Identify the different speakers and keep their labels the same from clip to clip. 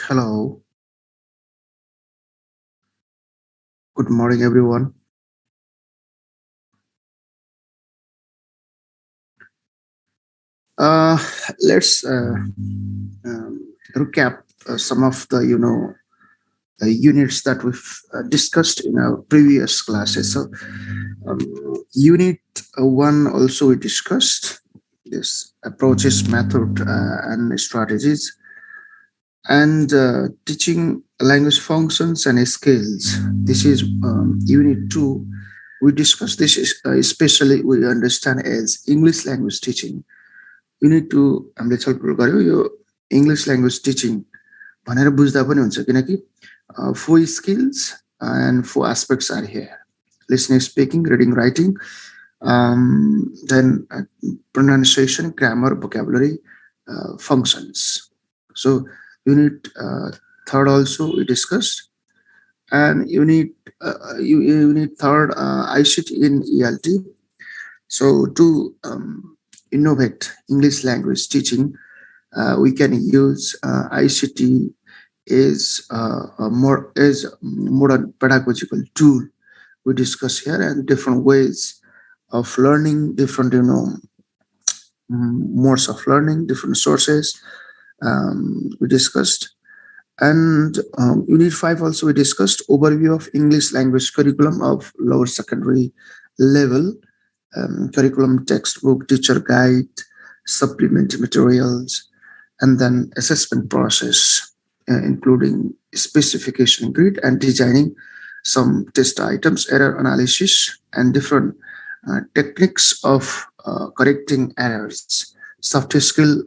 Speaker 1: Hello, good morning, everyone. Uh, let's recap some of the units that we've discussed in our previous classes. So, um, unit one also we discussed this approaches, method, and strategies, and teaching language functions and skills. This is unit two. We discussed this is especially we understand as English language teaching. You need to हामीले छलफल गर्यो यो English language teaching भनेर बुझ्दा पनि हुन्छ किनकि four skills and four aspects are here listening speaking reading writing then pronunciation grammar vocabulary functions. So unit third also we discussed, and unit third ICT in ELT. So to innovate English language teaching, we can use ICT is a modern pedagogical tool we discuss here, and different ways of learning, different modes of learning, different sources we discussed. And unit 5 also we discussed overview of English language curriculum of lower secondary level, curriculum, textbook, teacher guide, supplementary materials, and then assessment process, including specification grid and designing some test items, error analysis, and different techniques of correcting errors. Soft skill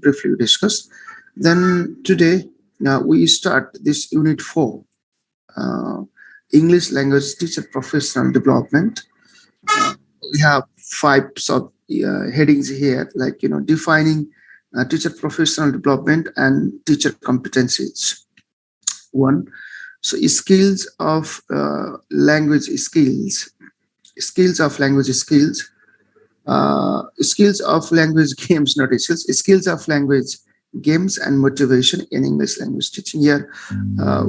Speaker 1: briefly discussed. Then today we start this unit 4, uh, English language teacher professional development. We have five sub headings here, like defining teacher professional development and teacher competencies. One, so skills of language skills, skills of language skills, skills of language games, not skills, skills of language games and motivation in English language teaching. Here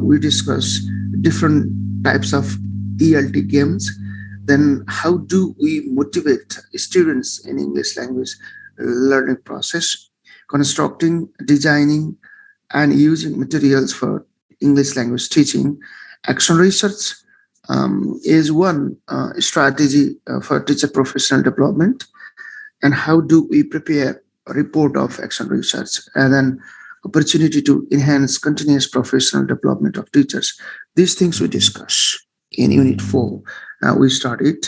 Speaker 1: we discuss different types of ELT games. Then how do we motivate students in English language learning process, constructing, designing, and using materials for English language teaching. Action research is one strategy for teacher professional development. And how do we prepare a report of action research? And then opportunity to enhance continuous professional development of teachers. These things we discuss in Unit 4. Now we start it.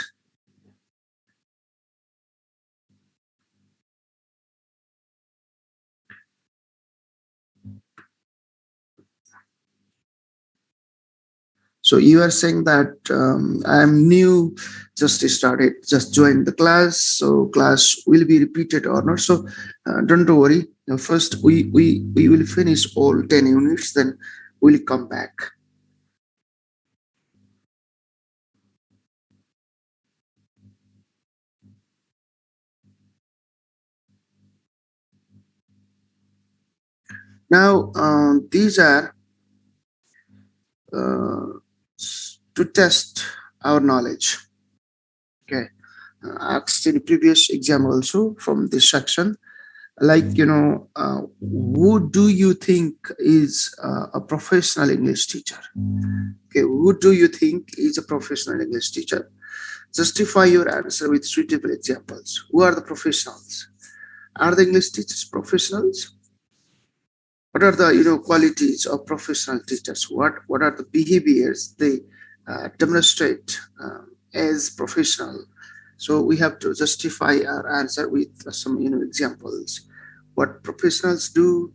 Speaker 1: So you are saying that I'm new, just started, just joined the class. So class will be repeated or not. So don't worry. First, we will finish all 10 units, then we'll come back. Now, these are to test our knowledge. Okay. Asked in previous exam also from this section, like who do you think is a professional English teacher? Okay, who do you think is a professional English teacher? Justify your answer with suitable examples. Who are the professionals? Are the English teachers professionals? What are the qualities of professional teachers? What are the behaviors they demonstrate as professional? So we have to justify our answer with some examples. What professionals do,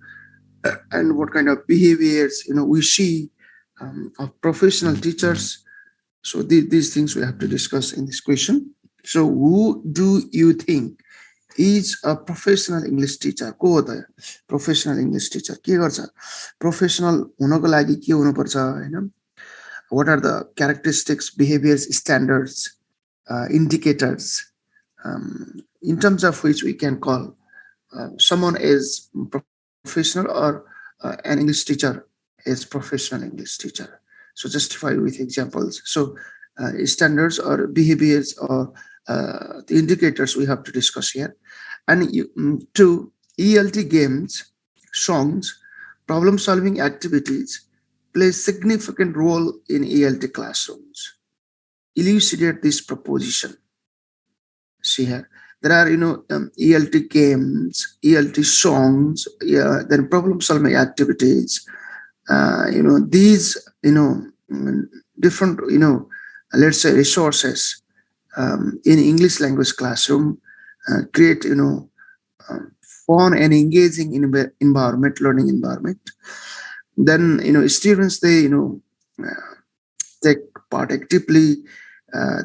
Speaker 1: and what kind of behaviors we see of professional teachers. So these things we have to discuss in this question. So who do you think is a professional English teacher? को हो त professional English teacher के गर्छ? Professional हुनको लागि के हुनुपर्छ हैन? What are the characteristics, behaviors, standards, indicators, in terms of which we can call someone is professional or an English teacher is professional English teacher. So justify with examples. So standards or behaviors or the indicators we have to discuss here. And two, ELT games, songs, problem solving activities play significant role in ELT classrooms. Elucidate this proposition. See here, there are ELT games, ELT songs, yeah, then problem solving activities. These different let's say resources in English language classroom create fun and engaging environment, learning environment. Then students, they take part actively,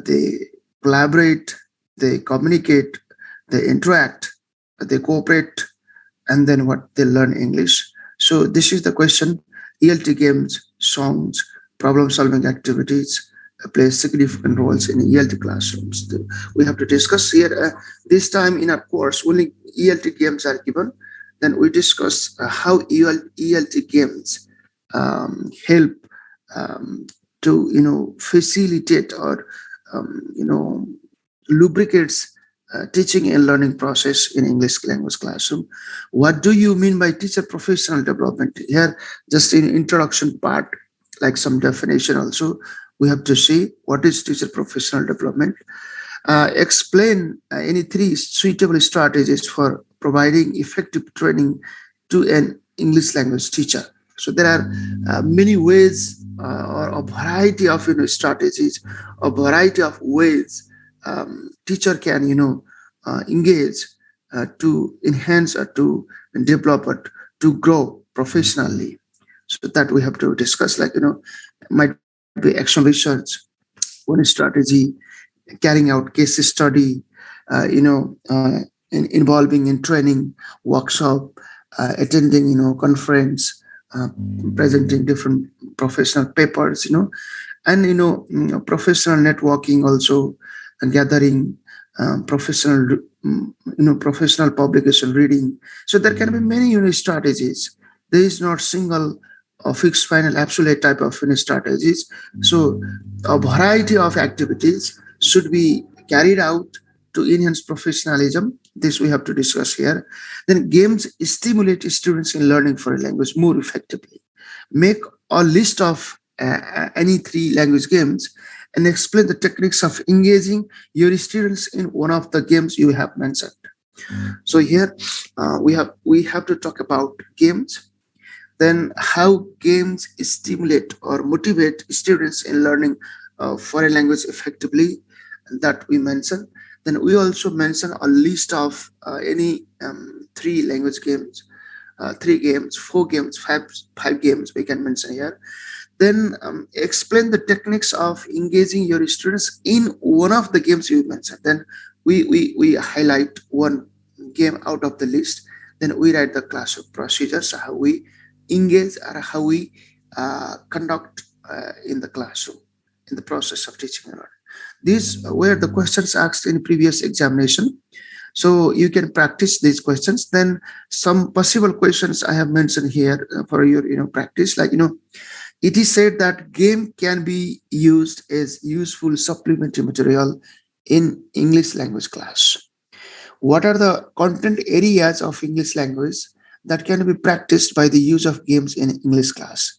Speaker 1: they collaborate, they communicate, they interact, they cooperate, and then what they learn English. So this is the question. ELT games, songs, problem solving activities play significant roles in ELT classrooms. We have to discuss here this time in our course only ELT games are given. Then we discuss how ELT games help to facilitate or lubricates teaching and learning process in English language classroom. What do you mean by teacher professional development? Here, just in introduction part, like some definition also, we have to see what is teacher professional development. Explain any three suitable strategies for providing effective training to an English language teacher. So there are many ways or a variety of strategies, a variety of ways teacher can engage to enhance or to develop or to grow professionally. So that we have to discuss, like might be action research, one strategy, carrying out case study, involving in training, workshop, attending conference, presenting different professional papers, and professional networking also, and gathering professional professional publication reading. So there can be many strategies. There is not single or fixed final absolute type of strategies. So a variety of activities should be carried out to enhance professionalism. This we have to discuss here. Then games stimulate students in learning for a language more effectively. Make a list of any three language games and explain the techniques of engaging your students in one of the games you have mentioned. So here we have to talk about games. Then how games stimulate or motivate students in learning foreign language effectively, that we mentioned. Then we also mention a list of any three language games, 3 games, 4 games, five games we can mention here. Then explain the techniques of engaging your students in one of the games you mentioned. Then we highlight one game out of the list. Then we write the classroom procedures, how we engage or how we conduct in the classroom in the process of teaching and learning. These were the questions asked in previous examination. So you can practice these questions. Then some possible questions I have mentioned here for your practice, like it is said that game can be used as useful supplementary material in English language class. What are the content areas of English language that can be practiced by the use of games in English class?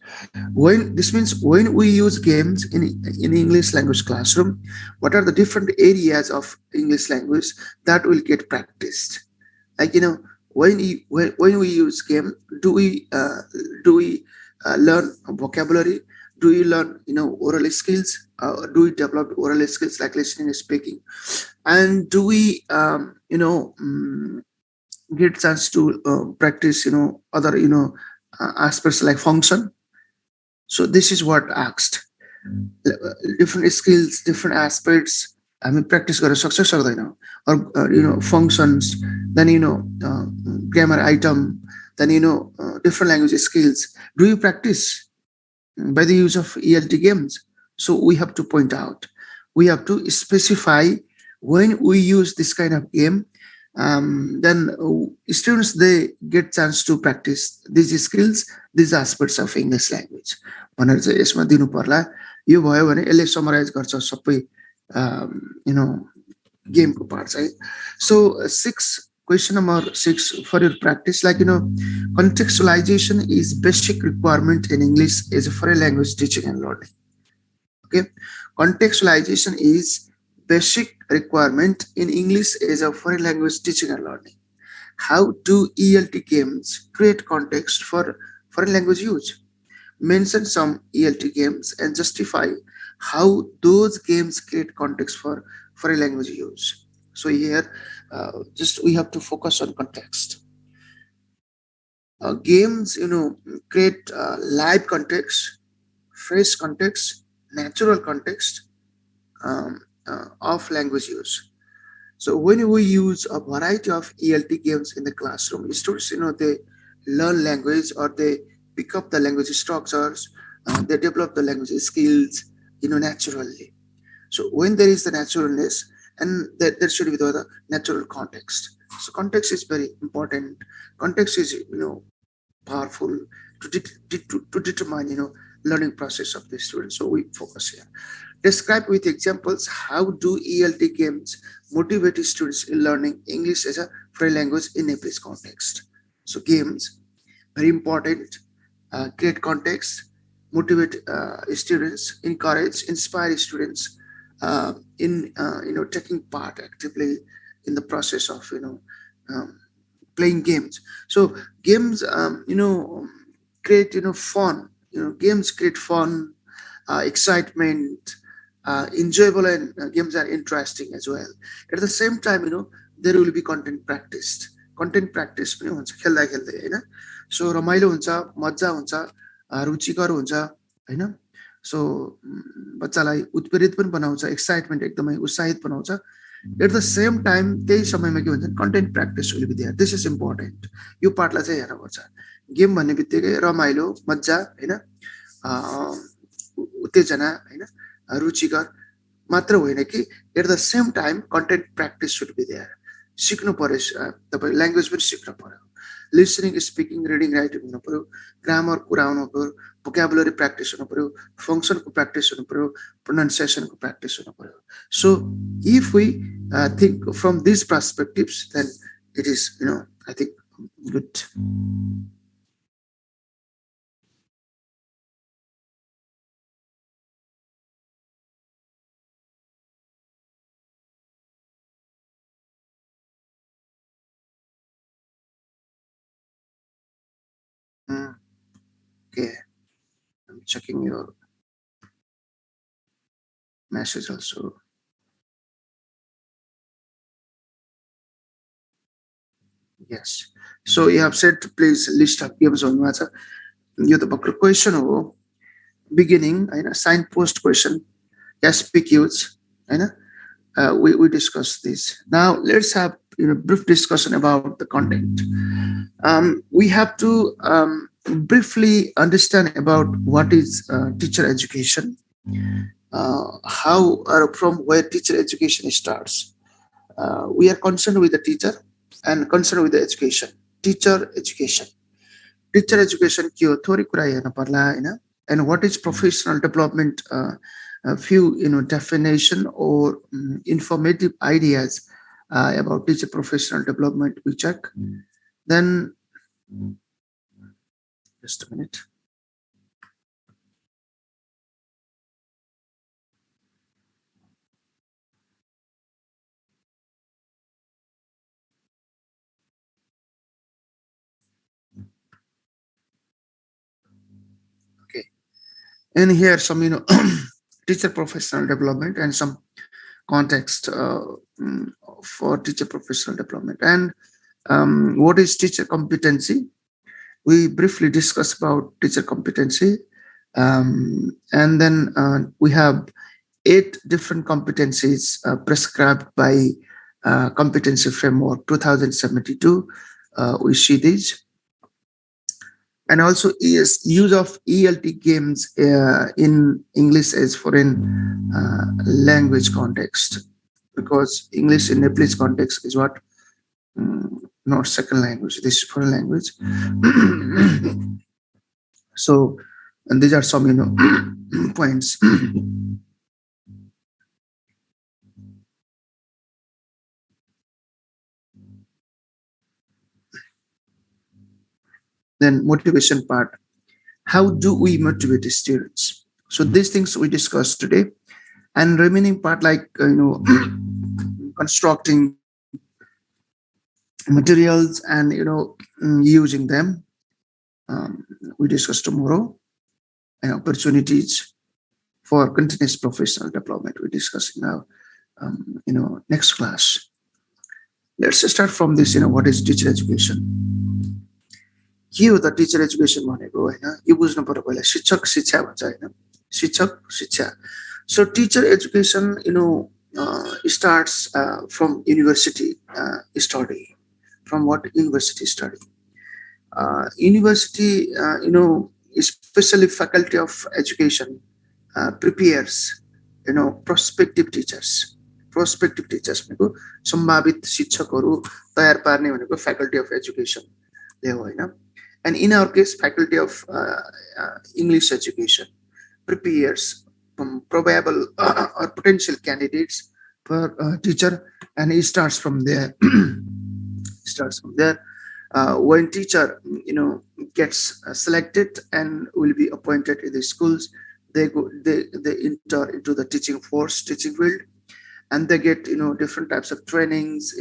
Speaker 1: When we use games in English language classroom, what are the different areas of English language that will get practiced? Like when we use game, do we learn vocabulary? Do you learn oral skills? Do we develop oral skills like listening and speaking? And do we get chance to practice other aspects like function? So this is what asked. Different skills, different aspects. I mean, practice got a success or functions. Then grammar item. Then different language skills. Do you practice by the use of ELT games? So we have to point out. We have to specify when we use this kind of game. Then students they get chance to practice these skills, these aspects of English language. भनेर चाहिँ यसमा दिनु पर्ला यो भयो भने यसले summarise गर्छ सबै you know गेमको पार्ट चाहिँ. So 6 question number 6 for your practice, like contextualization is basic requirement in English as a foreign language teaching and learning. Okay, contextualization is basic requirement in English as a foreign language teaching and learning. How do ELT games create context for foreign language use? Mention some ELT games and justify how those games create context for foreign language use. So here, just we have to focus on context. Games, create live context, fresh context, natural context of language use. So when we use a variety of ELT games in the classroom, students, they learn language or they pick up the language structures, they develop the language skills, naturally. So when there is the naturalness, and there should be the natural context. So context is very important. Context is, powerful to determine, learning process of the student. So we focus here. Describe with examples how do ELT games motivate students in learning English as a foreign language in a place context. So games, very important, create context, motivate students, encourage, inspire students in taking part actively in the process of playing games. So games create fun. Games create fun, excitement, enjoyable, and games are interesting as well. At the same time, there will be content practiced. Content practice पनि हुन्छ खेल्दा खेल्दै हैन. सो रमाइलो हुन्छ, मजा हुन्छ, रुचिकर हुन्छ हैन. सो बच्चालाई उत्प्रेरित पनि बनाउँछ, एक्साइटमेन्ट एकदमै उत्साहित बनाउँछ. At the same time, त्यही समयमा के भन्छ content practice will be there. This is important. यो पार्टलाई चाहिँ हेर्नुपर्छ. गेम भन्ने बित्तिकै रमाइलो, मजा हैन, उत्तेजना हैन, रुचिकर मात्र होइन कि at the same time content practice should be there. सिक्नु पर्यो, तपाईँ ल्याङ्ग्वेज पनि सिक्नु पर्यो. लिसनिङ, स्पिकिङ, रिडिङ, राइटिङ हुनु पर्यो, ग्रामर कुरा हुनु पर्यो, vocabulary practice हुनु पर्यो, function को practice हुनु पर्यो, pronunciation को practice हुनु पर्यो. So if we think from these perspectives, then it is, I think good. Okay. I'm checking your message also. Yes. So you have said please list up games on WhatsApp. You the question हो beginning Hahn, signpost question, SPQs Hahn. We discussed this. Now let's have brief discussion about the content. We have to briefly understand about what is teacher education, how or from where teacher education starts. We are concerned with the teacher and concerned with the education. Teacher education के हो थोरै कुरा हेर्न पर्ला हैन. And what is professional development? A few definition or informative ideas about teacher professional development we check. Then just a minute. Okay, and here some teacher professional development and some context for teacher professional development. And what is teacher competency? We briefly discuss about teacher competency, and then we have 8 different competencies prescribed by competency framework 2072. We see these. And also use of ELT games in English as foreign language context, because English in a place context is what not second language. This is foreign language. So, and these are some points. Then motivation part. How do we motivate the students? So these things we discussed today, and remaining part like constructing materials and using them. We discuss tomorrow, and opportunities for continuous professional development. We discuss now, next class. Let's start from this. What is teacher education? Here, the teacher education भनेको हैन यो बुझ्नु पर्यो पहिला शिक्षक शिक्षा भन्छ हैन शिक्षक शिक्षा. So teacher education starts from university study. From what university study? University, especially faculty of education prepares, prospective teachers. Prospective teachers भनेको सम्भावित शिक्षकहरू तयार पार्ने भनेको faculty of education ले हो हैन. And in our case, faculty of English education prepares probable or potential candidates for teacher, and it starts from there. Starts from there. When teacher gets selected and will be appointed in the schools, they enter into the teaching force, teaching field, and they get different types of trainings,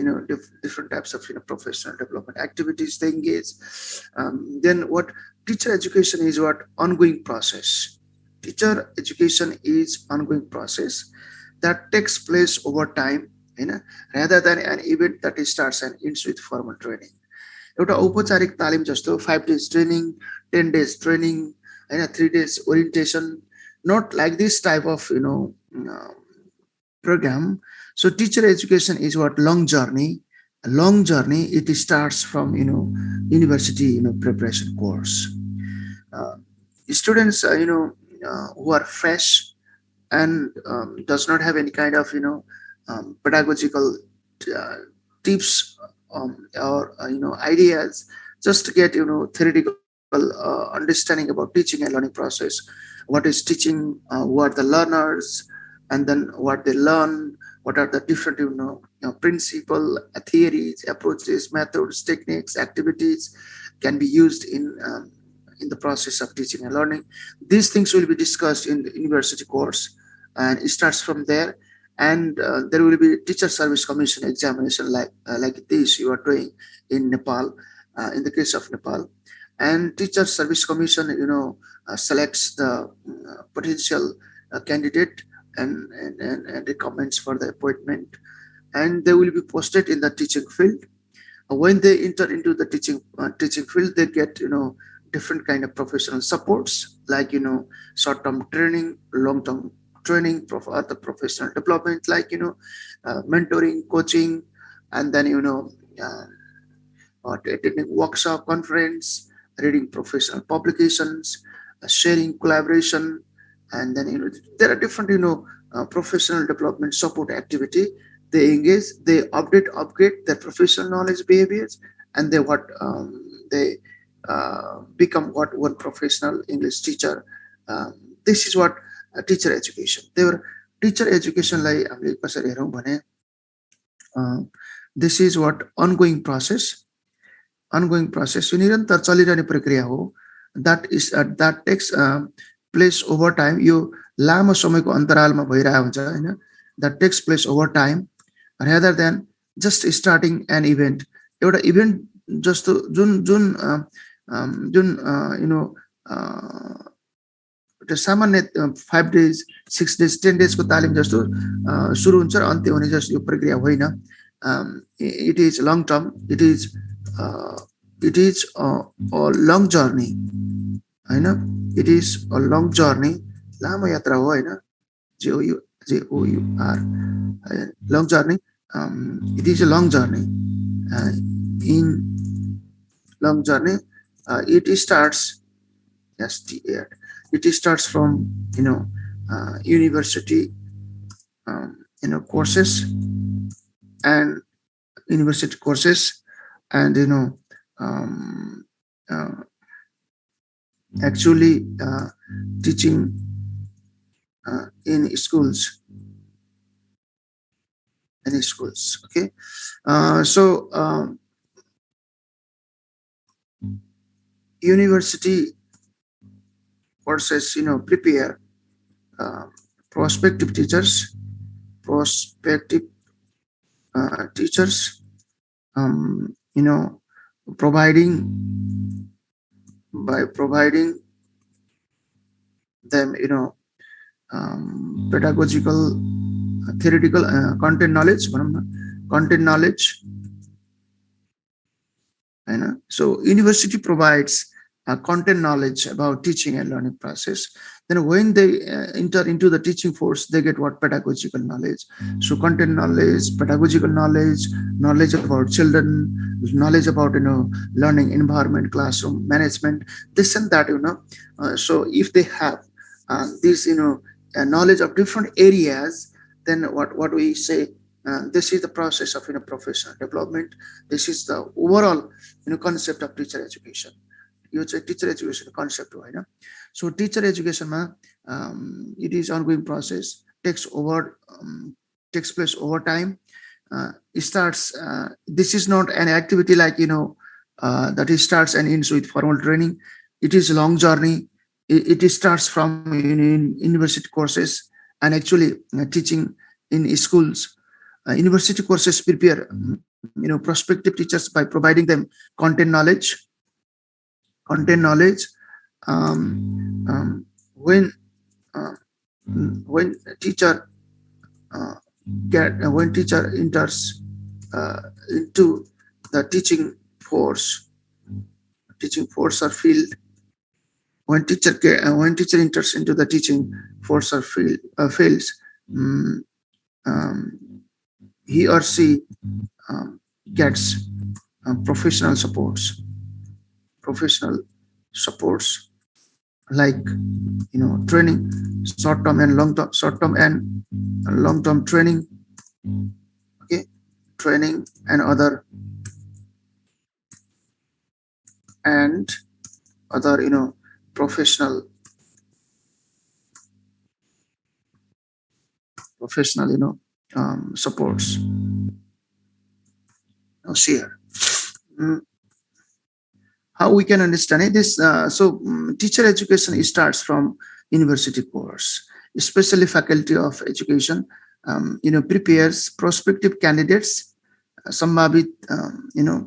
Speaker 1: different types of professional development activities they engage. Then what teacher education is? What ongoing process? Teacher education is ongoing process that takes place over time, rather than an event that starts and ends with formal training. एउटा औपचारिक तालिम जस्तो 5 days training, 10 days training, 3 days orientation, not like this type of program. So teacher education is what long journey. A long journey. It starts from university preparation course. Students who are fresh and does not have any kind of pedagogical tips or ideas, just to get theoretical understanding about teaching and learning process. What is teaching? Who are the learners? And then what they learn, what are the different principle, theories, approaches, methods, techniques, activities can be used in the process of teaching and learning. These things will be discussed in the university course, and it starts from there. And there will be teacher service commission examination like this you are doing in Nepal, in the case of Nepal. And teacher service commission selects the potential candidate and recommends for the appointment, and they will be posted in the teaching field. When they enter into the teaching field, they get different kind of professional supports like short-term training, long-term training, other professional development like mentoring, coaching, and then attending workshop, conference, reading professional publications, sharing, collaboration. And then there are different professional development support activity. They engage, they upgrade their professional knowledge, behaviors, and they become one professional English teacher. This is what teacher education. Their teacher education like this is what ongoing process. Ongoing process. निरन्तर चलिरहने प्रक्रिया हो. That takes place over time. यो लामो समयको अन्तरालमा भइरहेको हुन्छ हैन. That takes place over time rather than just starting an event. एउटा event जस्तो जुन सामान्य 5 days, 6 days, 10 days को तालिम जस्तो सुरु हुन्छ र अन्त्य हुने जस्तो यो प्रक्रिया होइन. It is long term. It is a long journey. It is a long journey. लामो यात्रा हो हैन. JOUR long journey. It is a long journey. In long journey, it starts. It starts from university courses, and university courses and um, uh, actually teaching in schools. Okay. So university courses prepare uh, prospective teachers prospective teachers, providing by providing them pedagogical theoretical content knowledge, content knowledge. So university provides content knowledge about teaching and learning process. Then when they enter into the teaching force, they get what? Pedagogical knowledge. So content knowledge, pedagogical knowledge, knowledge about children, knowledge about learning environment, classroom management, this and that. So if they have this knowledge of different areas, then what we say, this is the process of professional development. This is the overall concept of teacher education. You say teacher education concept, right? So teacher education it is ongoing process, takes place over time. It starts this is not an activity like that it starts and ends with formal training. It is a long journey. It starts from university courses, and actually teaching in schools. University courses prepare prospective teachers by providing them content knowledge. Content knowledge when uh, when teacher when teacher enters into the teaching force or field. When teacher enters into the teaching force or fields, mm, um, he or she gets professional supports like training, short term and long term training. Okay, training and other professional supports. Now share. Mm, how we can understand it is teacher education starts from university course, especially faculty of education prepares prospective candidates, sambhabit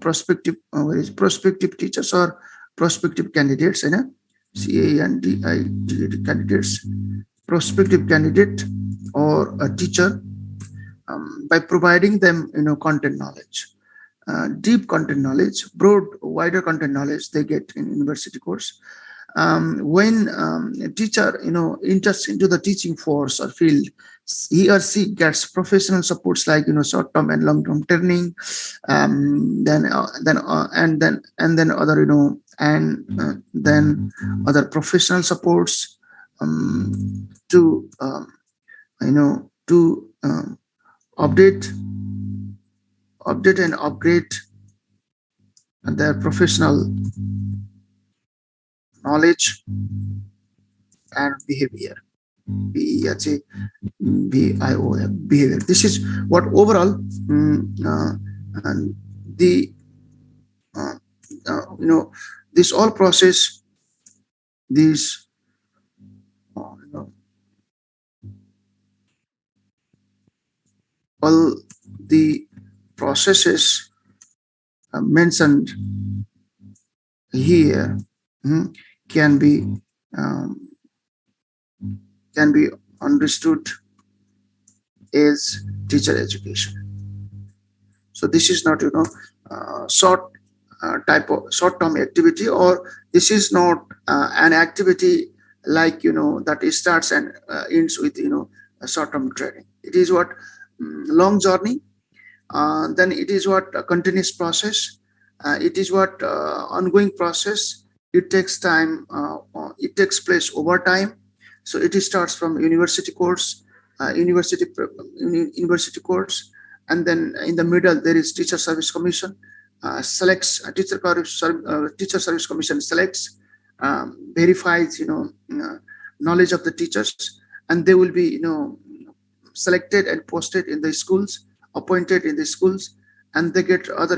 Speaker 1: prospective teachers or prospective candidates, candidates, prospective candidate or a teacher, by providing them content knowledge, deep content knowledge, broad, wider content knowledge they get in university course. When a teacher enters into the teaching force or field, he or she gets professional supports like short-term and long-term training, then other then other professional supports to to update and upgrade their professional knowledge and behavior. Behavior. This is what overall and the this all process, these all the processes mentioned here can be um, understood as teacher education. So this is not short type of short-term activity, or this is not an activity like that it starts and ends with a short-term training. It is what long journey. Then it is what a continuous process. It is what ongoing process. It takes time. It takes place over time. So it starts from university course, university course, and then in the middle there is teacher service commission. selects teacher service commission selects, verifies knowledge of the teachers, and they will be selected and posted in the schools, appointed in the schools, and they get other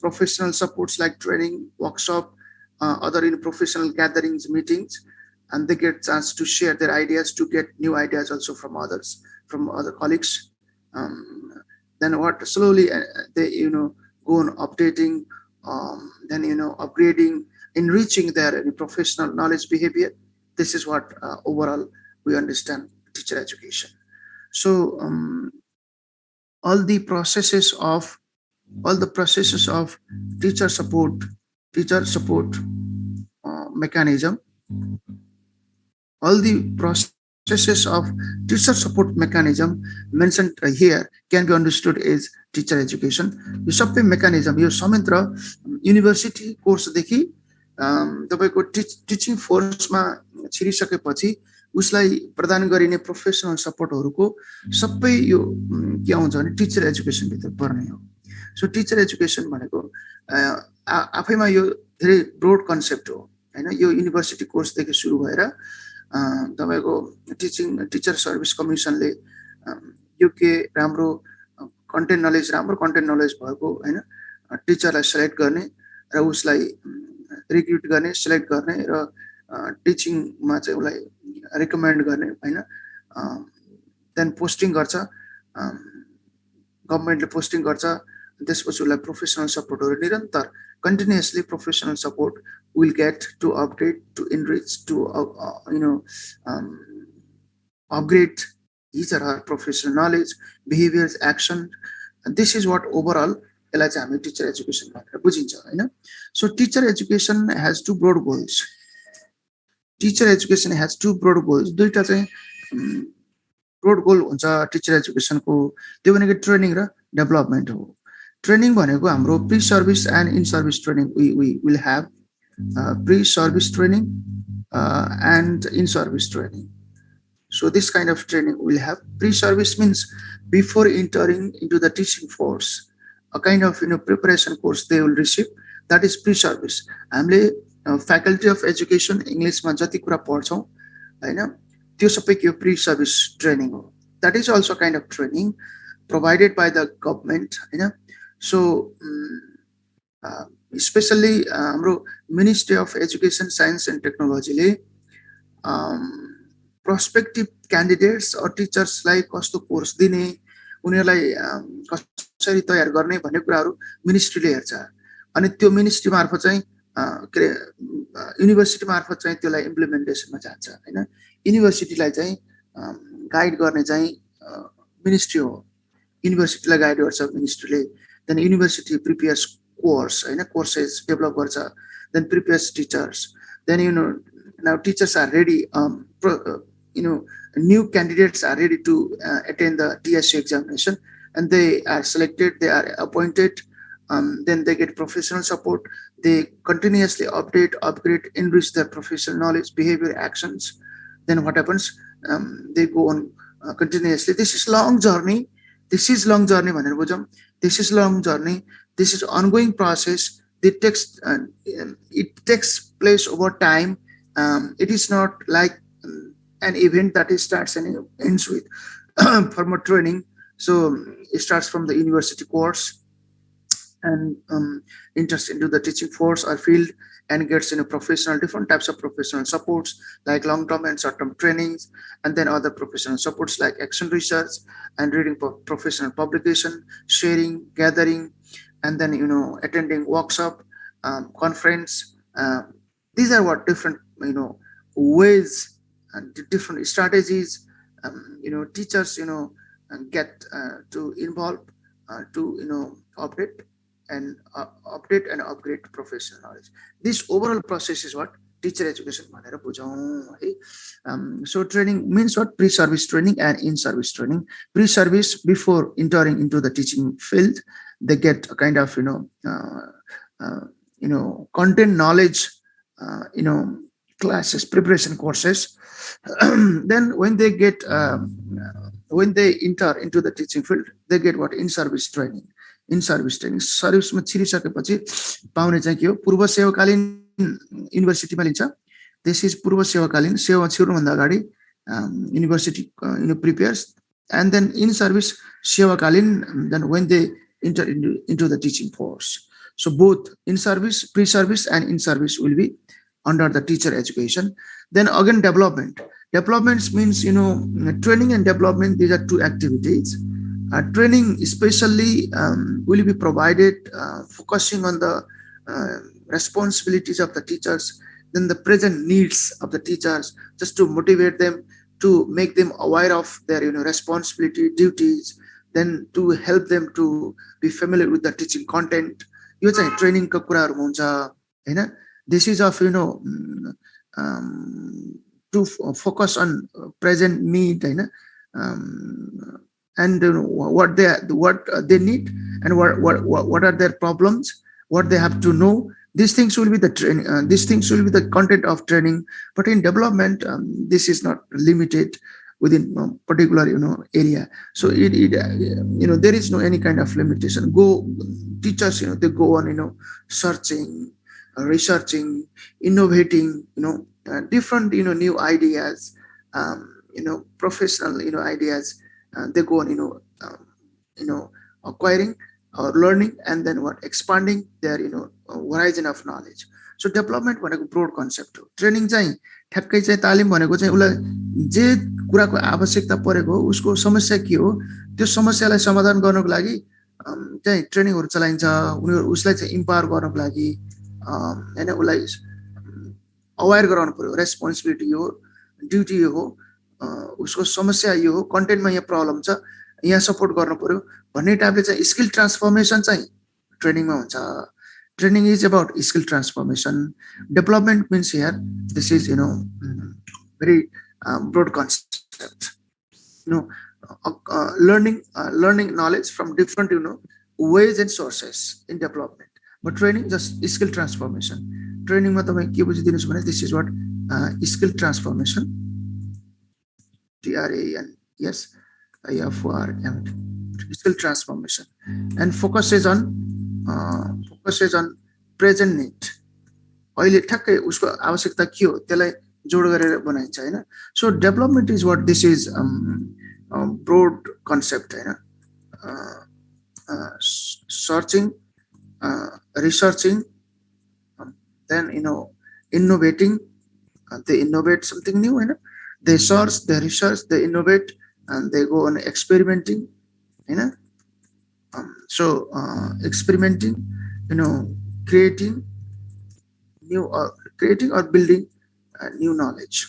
Speaker 1: professional supports like training, workshop, other professional gatherings, meetings, and they get chance to share their ideas, to get new ideas also from others, from other colleagues. Then what slowly they go on updating, then upgrading, enriching their professional knowledge, behavior. This is what overall we understand teacher education. So all the processes of teacher support mechanism, all the processes of teacher support mechanism mentioned here can be understood as teacher education. यो सबै mechanism यो संयन्त्र university कोर्सदेखि तपाईको teaching फोर्समा छिरिसकेपछि उसलाई प्रदान गरिने professional सपोर्टहरुको सबै यो के आउँछ भने टिचर एजुकेसन भित्र पर्ने हो. सो टिचर एजुकेसन भनेको आफैमा यो धेरै ब्रोड कन्सेप्ट हो हैन. यो युनिभर्सिटी कोर्सदेखि सुरु भएर तपाईको टिचर सर्भिस कमिसनले योग्य राम्रो कन्टेन्ट नलेज भएको हैन टिचरलाई सिलेक्ट गर्ने र उसलाई रिक्रुट गर्ने, सिलेक्ट गर्ने र टिचिङमा चाहिँ उसलाई रिकमेन्ड गर्ने हैन. देन पोस्टिङ गर्छ, गभर्नमेन्टले पोस्टिङ गर्छ, त्यसपछि उसलाई प्रोफेसनल सपोर्टहरु निरन्तर continuously professional support will get to update, to enrich, to upgrade his or her professional knowledge, behaviors, action. And this is what overall teacher education bujincha. So teacher education has two broad goals. Teacher education has two broad goals. दुईटा चाहिँ broad goal हुन्छ teacher education को, त्यो भनेको training र development हो. Training भनेको हाम्रो pre-service and in-service training. We will have pre-service training and in-service training. So this kind of training we'll have. Pre-service means before entering into the teaching force, a kind of preparation course they will receive. That is pre-service. हामीले faculty of education English मा जति कुरा पढ्छौं हैन त्यो सबै के pre-service training हो. That is also kind of training provided by the government हैन. So especially हाम्रो Ministry of Education, Science and Technology ले prospective candidates or teachers like कस्तो कोर्स दिने, उनीहरुलाई कसरी तयार गर्ने भन्ने कुराहरु मिनिस्ट्रीले हेर्छ. अनि त्यो मिनिस्ट्री मार्फत चाहिँ युनिभर्सिटी मार्फत चाहिँ त्यसलाई इम्प्लिमेन्टेसनमा जान्छ हैन. युनिभर्सिटीलाई चाहिँ गाइड गर्ने चाहिँ मिनिस्ट्री हो. युनिभर्सिटीलाई गाइड गर्छ मिनिस्ट्रीले. Then university prepares course, courses develop garcha, then prepares teachers. Then now teachers are ready. New candidates are ready to attend the TSC examination, and they are selected. They are appointed. Then they get professional support. They continuously update, upgrade, enrich their professional knowledge, behavior, actions. Then what happens? They go on continuously. This is long journey. This is long journey. This is long journey. This is ongoing process. It takes place over time. It is not like an event that starts and ends with formal training. So it starts from the university course and interest into the teaching force or field and gets different types of professional supports like long-term and short-term trainings, and then other professional supports like action research and reading professional publication, sharing, gathering, and then attending workshop, conference. These are what different ways and different strategies teachers get to involve to update and upgrade professional knowledge. This overall process is what teacher education bhanera bujhau hai. So training means what? Pre-service training and in-service training. Pre-service, before entering into the teaching field, they get a kind of content knowledge classes, preparation courses. Then when they get when they enter into the teaching field, they get what? In-service training. In service training सर्भिसमा छिरिसकेपछि पाउने चाहिँ के हो पूर्व सेवाकालीन युनिभर्सिटीमा लिन्छ this is पूर्व सेवाकालीन सेवा छिर्नुभन्दा अगाडि university prepares and then in service सेवाकालीन then when they enter into the teaching force. So both in service, pre-service and in service will be under the teacher education. Then again development. Developments means training and development, these are two activities. Training especially will be provided focusing on the responsibilities of the teachers, then the present needs of the teachers, just to motivate them, to make them aware of their responsibility, duties, then to help them to be familiar with the teaching content. यो चाहिँ training को कुराहरु हुन्छ हैन. This is of to focus on present need हैन, and what they need and what are their problems, what they have to know. These things will be the training. These things will be the content of training. But in development, this is not limited within particular area. So there is no any kind of limitation. Teachers they go on searching, researching, innovating different new ideas, professional ideas. They go on acquiring or learning, and then expanding their horizon of knowledge. So development भनेको broad concept हो. Training चाहिँ ठ्याक्कै चाहिँ तालिम भनेको चाहिँ उलाई जे कुराको आवश्यकता परेको उसको समस्या के हो त्यो समस्यालाई समाधान गर्नको लागि चाहिँ ट्रेनिङहरु चलाइन्छ. उसलाई चाहिँ इम्पावर गर्नको लागि हैन उलाई अवेयर गराउनु पर्यो. रेस्पोन्सिबिलिटी हो, ड्युटी हो, उसको समस्या यो हो, कन्टेन्टमा यहाँ प्रब्लम छ, यहाँ सपोर्ट गर्नु पर्यो भन्ने टाइपले चाहिँ स्किल ट्रान्सफर्मेसन चाहिँ ट्रेनिङमा हुन्छ. Training is about skill transformation. Development means here this is very broad concept. Learning knowledge from different ways and sources in development. But training just skill transformation. Training ma tapai ke बुझिदिनुस् भने this is what skill transformation. TRAN skill transformation, and focuses on present need. अहिले ठ्याक्कै उसको आवश्यकता के हो त्यसलाई जोड गरेर बनाइन्छ हैन. So development is what this is broad concept Hahn. Searching, researching, then innovating. They innovate something new Hahn. They search, they research, they innovate, and they go on experimenting Hahn. So experimenting, creating or building new knowledge.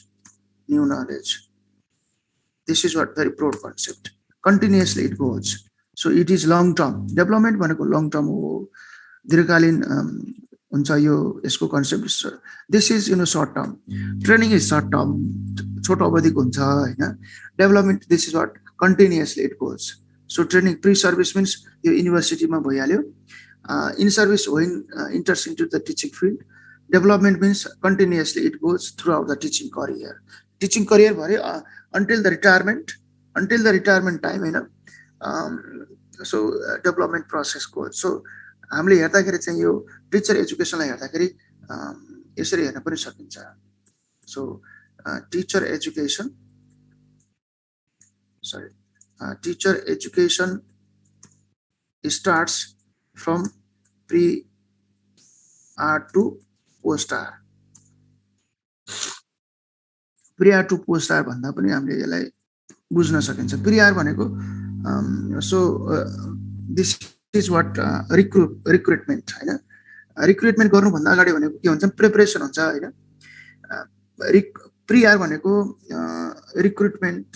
Speaker 1: This is what very broad concept. Continuously it goes. So it is long term. Development भनेको long term हो. दीर्घकालीन हुन्छ यो यसको concept. This is short term. Training is short term. छोटो अवधिको हुन्छ हैन. Development, this is what continuously it goes. So training pre-service means your university ma bhayalyo. In service when enters into the teaching field. Development means continuously it goes throughout the teaching career. Teaching career bhare until the retirement time so development process goes. So हामीले हेर्दाखेरि चाहिँ यो teacher education लाई हेर्दाखेरि यसरी हेर्न पनि सकिन्छ. So teacher education starts from pre-R to post-R. Pre-R to post-R भन्दा पनि हामीले यसलाई बुझ्न सकिन्छ. Pre-R भनेको this is what recruitment Hahn. Recruitment गर्नु भन्दा अगाडि भनेको के हुन्छ प्रिपरेसन हुन्छ हैन. Pre-R भनेको recruitment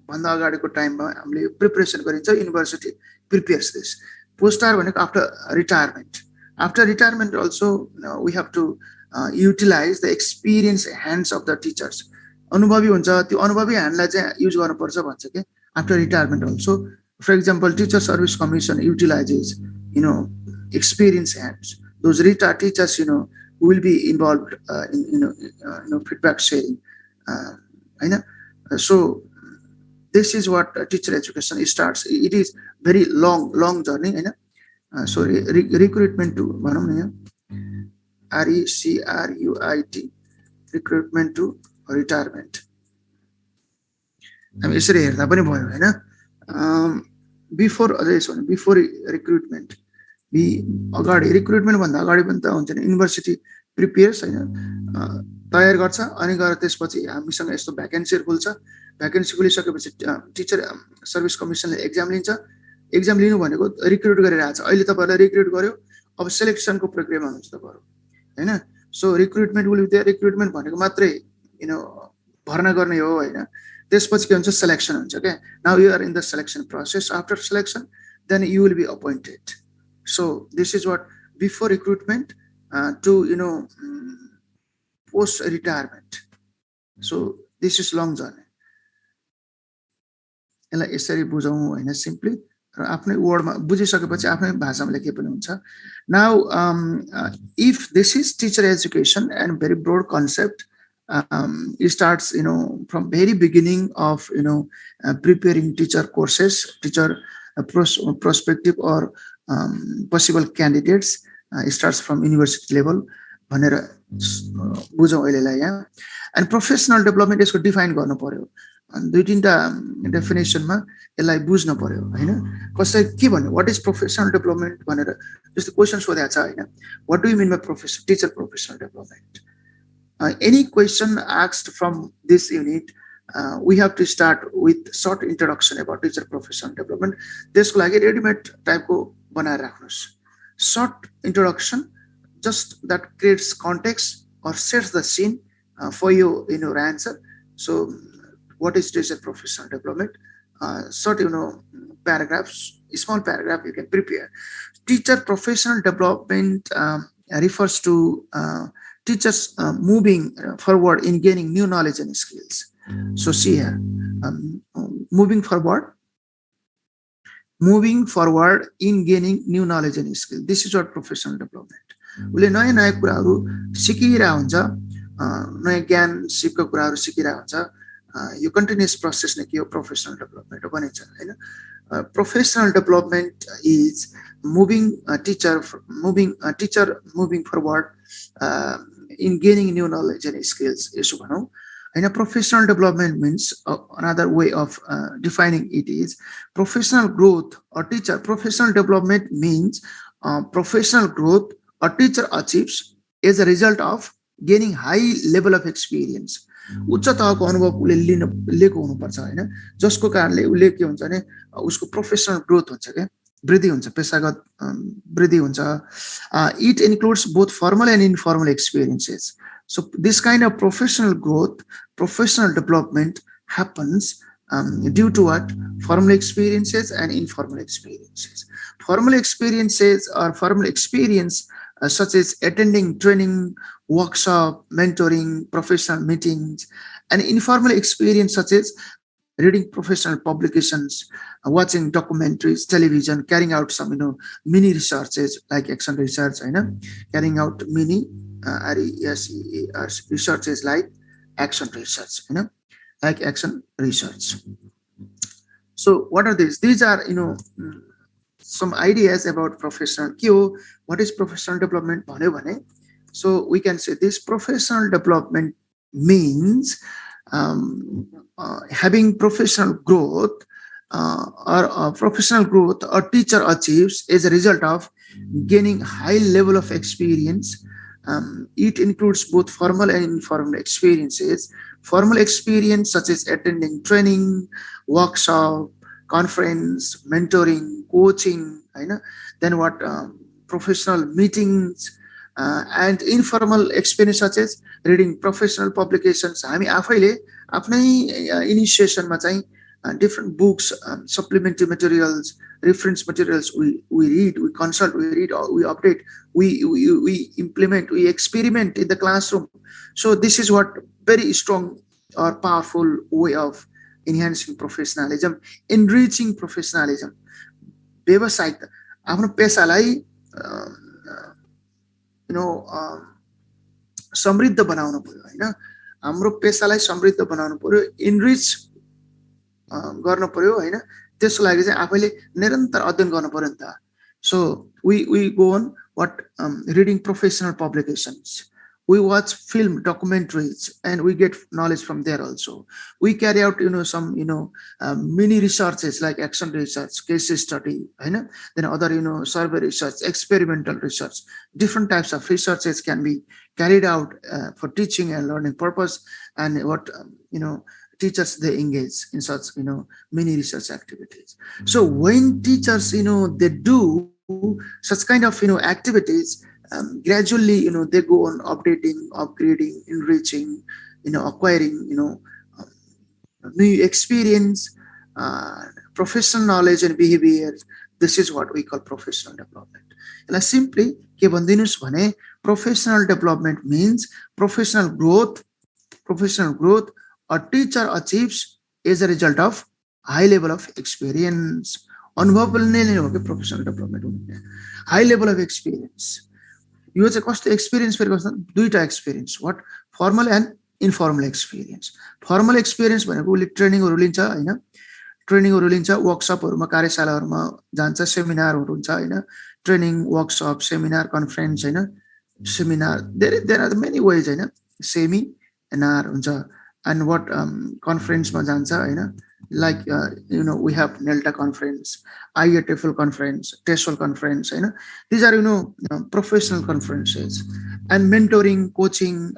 Speaker 1: भन्दा अगाडिको टाइममा हामीले प्रिपरेसन गरिन्छ. University prepares this. Post-R भनेको after retirement also we have to utilize the experienced hands of the teachers. अनुभवी हुन्छ त्यो अनुभवी ह्यान्डलाई चाहिँ युज गर्नुपर्छ भन्छ के after retirement also. For example, Teacher Service Commission utilizes experienced hands. Those retired teachers who will be involved in feedback sharing. So this is what teacher education starts. It is very long journey. So recruitment to भनौँ न यहाँ RECRUIT recruitment to retirement हामी यसरी हेर्दा पनि भयो हैन before अझै यसो भने बिफोर रिक्रुटमेन्ट अगाडि रिक्रुटमेन्ट भन्दा अगाडि पनि त हुन्छ नि युनिभर्सिटी प्रिपेयर्स हैन तयार गर्छ अनि गएर त्यसपछि हामीसँग यस्तो भ्याकेन्सीहरु खुल्छ भ्याकेन्सी खुलिसकेपछि टिचर सर्भिस कमिसनले एक्जाम लिन्छ एक्जाम लिनु भनेको रिक्रुट गरिरहेछ अहिले तपाईहरुलाई रिक्रुट गर्यो अब सिलेक्सनको प्रक्रियामा हुनुहुन्छ तपाईहरु हैन so recruitment will be there recruitment भनेको मात्रै भर्ना गर्ने हो हैन त्यसपछि के हुन्छ सिलेक्सन हुन्छ के now you are in the selection process after selection then you will be appointed so this is what before recruitment to post retirement so this is long journey यसलाई यसरी बुझौँ हैन सिम्पली र आफ्नै वर्डमा बुझिसकेपछि आफ्नै भाषामा लेखे पनि हुन्छ now if this is teacher education and very broad concept it starts from very beginning of preparing teacher courses teacher prospective or possible candidates it starts from university level भनेर बुझौँ अहिलेलाई यहाँ and professional development यसको define गर्नु पर्यो दुई तीनटा डेफिनेसनमा यसलाई बुझ्न पर्यो हैन कसै के भन्नु व्हाट इज प्रोफेसनल डेभलपमेन्ट भनेर जस्तो क्वेशन सोधेको छ हैन what do you mean by teacher professional development any question asked from this unit we have to start with short introduction about teacher professional development त्यसको लागि रेडीमेड टाइपको बनाएर राख्नुस् short introduction just that creates context or sets the scene for your answer so what is teacher professional development short paragraphs small paragraph you can prepare teacher professional development refers to teachers moving forward in gaining new knowledge and skills. So see here, moving forward in gaining new knowledge and skills. This is what professional development. उले नयाँ कुराहरु सिकिरा हुन्छ नयाँ ज्ञान सिक्को कुराहरु सिकिरा हुन्छ यो continuous process नै के हो प्रोफेसनल डेभलपमेन्ट हो भनिन्छ हैन professional development is moving teacher moving forward in gaining new knowledge and skills यसो भनौं हैन professional development means another way of defining it is professional growth or teacher professional development means professional growth a teacher achieves as a result of gaining high level of experience उच्च तहको अनुभव उले लिएको हुनुपर्छ हैन जसको कारणले उले के हुन्छ भने उसको प्रोफेसनल ग्रोथ हुन्छ के वृद्धि हुन्छ पेशागत वृद्धि हुन्छ it includes both formal and informal experiences so this kind of professional growth professional development happens due to what formal experiences and informal experiences formal experiences or formal experience such as attending training workshop mentoring professional meetings and informal experience such as reading professional publications watching documentaries television carrying out some mini researches like action research carrying out mini researches like action research like action research so what are these are some ideas about professional what is professional development so we can say this professional development means having professional growth a teacher achieves as a result of gaining high level of experience it includes both formal and informal experiences formal experience such as attending training workshop conference mentoring coaching then what professional meetings and informal experience such as reading professional publications हामी आफैले आफ्नै इनिशिएसन मा चाहिँ different books supplementary materials reference materials we read we consult we read we update we implement we experiment in the classroom so this is what very strong or powerful way of enhancing professionalism enriching professionalism व्यवसायिक आफ्नो पेशालाई समृद्ध बनाउनु पर्यो हैन हाम्रो पेशालाई समृद्ध बनाउनु पर्यो enrich गर्न पर्यो हैन त्यसको लागि चाहिँ आफैले निरन्तर अध्ययन गर्नु पर्यो नि त So we go on what reading professional publications. We watch film documentaries and we get knowledge from there also. We carry out some mini researches like action research, case study, then other survey research, experimental research. Different types of researches can be carried out for teaching and learning purpose, and what teachers they engage in such mini research activities. So when teachers they do such kind of activities, gradually they go on updating, upgrading, enriching, acquiring new experience, professional knowledge and behavior. This is what we call professional development. यसलाई simply के भनिदिनुस् भने professional development means professional growth a teacher achieves as a result of high level of experience. अनुभवले नै हो कि professional development हुने, high level of experience. यो चाहिँ कस्तो एक्सपिरियन्स फेरि कस्तो, दुईटा experience, what formal end informal experience. Formal experience भनेको उसले ट्रेनिङहरू लिन्छ हैन, ट्रेनिङहरू लिन्छ, वर्कसपहरुमा कार्यशालाहरुमा जान्छ, सेमिनारहरू हुन्छ हैन, ट्रेनिङ वर्कसप सेमिनार कन्फरेन्स हैन, seminar there are many ways हैन, सेमिनार हुन्छ. एन्ड व्हाट कन्फरेन्समा जान्छ हैन, like we have NELTA conference, IATFL conference, TESOL conference, these are professional conferences. And mentoring, coaching,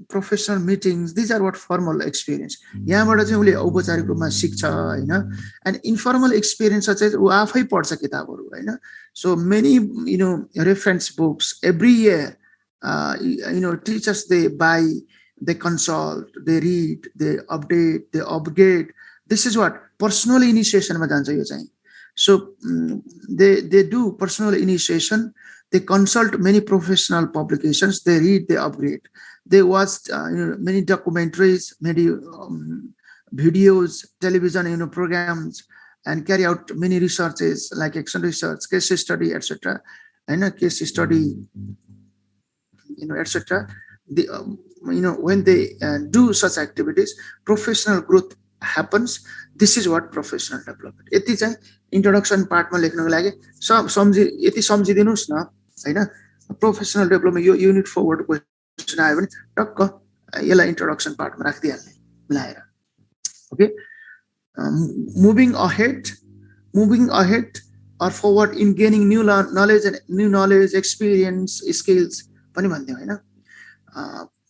Speaker 1: professional meetings, these are what formal experience. यहाँबाट चाहिँ उले औपचारिक रूपमा सिक्छ हैन. And informal experience चाहिँ उ आफै पढ्छ किताबहरू हैन. So many reference books every year, teachers they buy, they consult, they read, they update, they upgrade. This is what personal initiation ma jन्छ यो चाहिँ. So they do personal initiation, they consult many professional publications, they read, they upgrade, they watch many documentaries, many videos, television programs, and carry out many researches like action research, case study, etc. And case study, etc. When they do such activities, professional growth happens. This is what professional development. यति चाहिँ introduction part मा लेख्नको लागि यति सम्झिदिनुस् न हैन. Professional development यो unit forward question आयो भने टक्क यसलाई introduction part मा राख्दिहाल्ने मिलाएर. Okay, moving ahead or forward in gaining new knowledge, experience, skills पनि भन्दियौ हैन.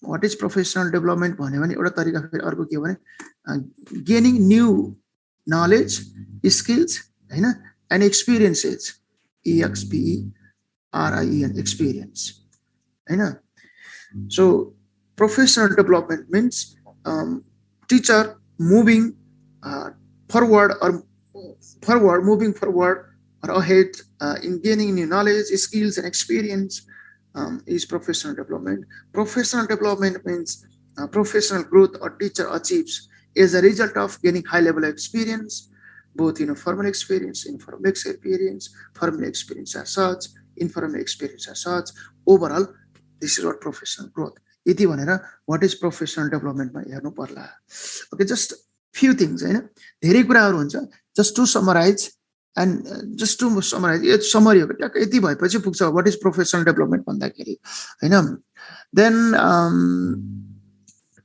Speaker 1: What is professional development भन्यो भने एउटा तरिका फेरि अर्को के हो भने gaining new knowledge, skills Hahn, and experiences, EXPERIEN, experience Hahn. So professional development means teacher moving forward or ahead in gaining new knowledge, skills and experience. Is professional development. Professional development means professional growth or teacher achieves as a result of gaining high level experience, both formal experience, informal experience, formal experience as such, informal experience as such. Overall, this is what professional growth. यति भनेर what is professional development मा हेर्नु पर्ला. Okay, just few things हैन, धेरै कुराहरु हुन्छ. Just to summarize, yo summary हो टक्क यति भएपछि पुग्छ what is professional development भन्दाखेरि हैन. Then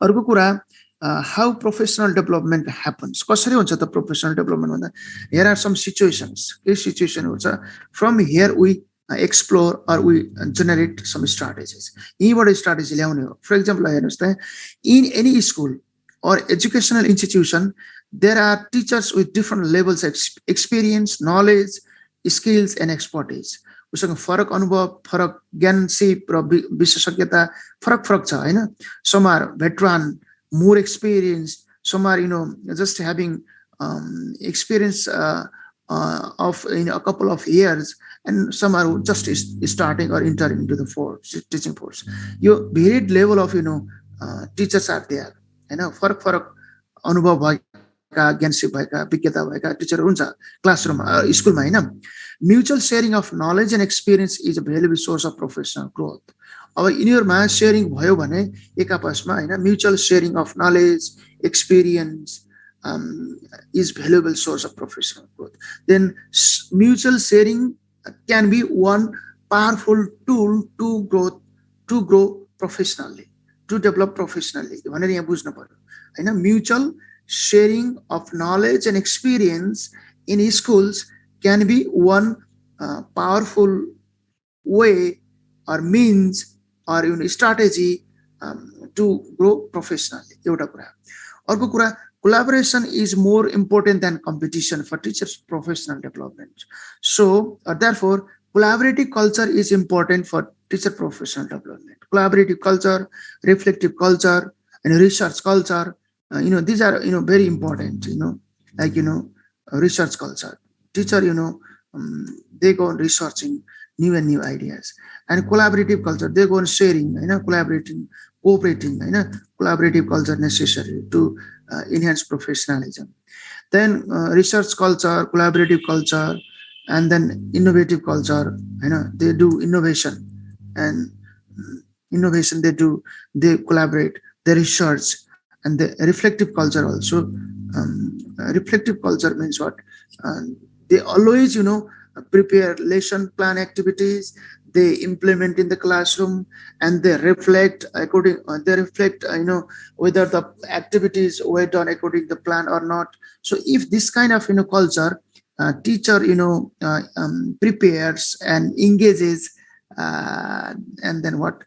Speaker 1: अर्को कुरा how professional development happens. कसरी हुन्छ त professional development भन्दा, here are some situations. के सिचुएसनहरु छ. From here we explore or we generate some strategies. यहीबाट strategy ल्याउने हो. For example हेर्नुस् त, in any school or educational institution there are teachers with different levels of experience, knowledge, skills and expertise. उसँग फरक अनुभव, फरक ज्ञान सिप र विशेषज्ञता फरक छ हैन. Some are veteran, more experienced, some are just having experience of a couple of years, and some are just starting or entering into the teaching force. Yo varied level of teachers are there हैन. फरक अनुभव भएका, ज्ञानसिप भएका, विज्ञता भएका टिचरहरु हुन्छ क्लासरुममा, स्कुलमा हैन. Mutual sharing of knowledge and experience is a valuable source of professional growth. अब यिनीहरुमा sharing भयो भने एक आपसमा हैन, mutual sharing of knowledge, experience, is valuable source of professional growth. Then mutual sharing can be one powerful tool to grow professionally, to develop professionally. भनेर यहाँ बुझ्नु पर्यो हैन. Mutual sharing of knowledge and experience in schools can be one powerful way or means or strategy to grow professionally. एउटा कुरा. अर्को कुरा, collaboration is more important than competition for teachers' professional development. So, therefore, collaborative culture is important for teacher professional development. Collaborative culture, reflective culture, and research culture. These are very important. Like research culture. Teacher, they go on researching new and new ideas. And collaborative culture, they go on sharing, collaborating, cooperating, collaborative culture necessary to enhance professionalism. Then research culture, collaborative culture, and then innovative culture. They do innovation, and innovation they collaborate, they research, and the reflective culture also. Reflective culture means what? They always, prepare lesson plan activities, they implement in the classroom, and they reflect according. Whether the activities were done according to the plan or not. So if this kind of culture, teacher prepares and engages, and then what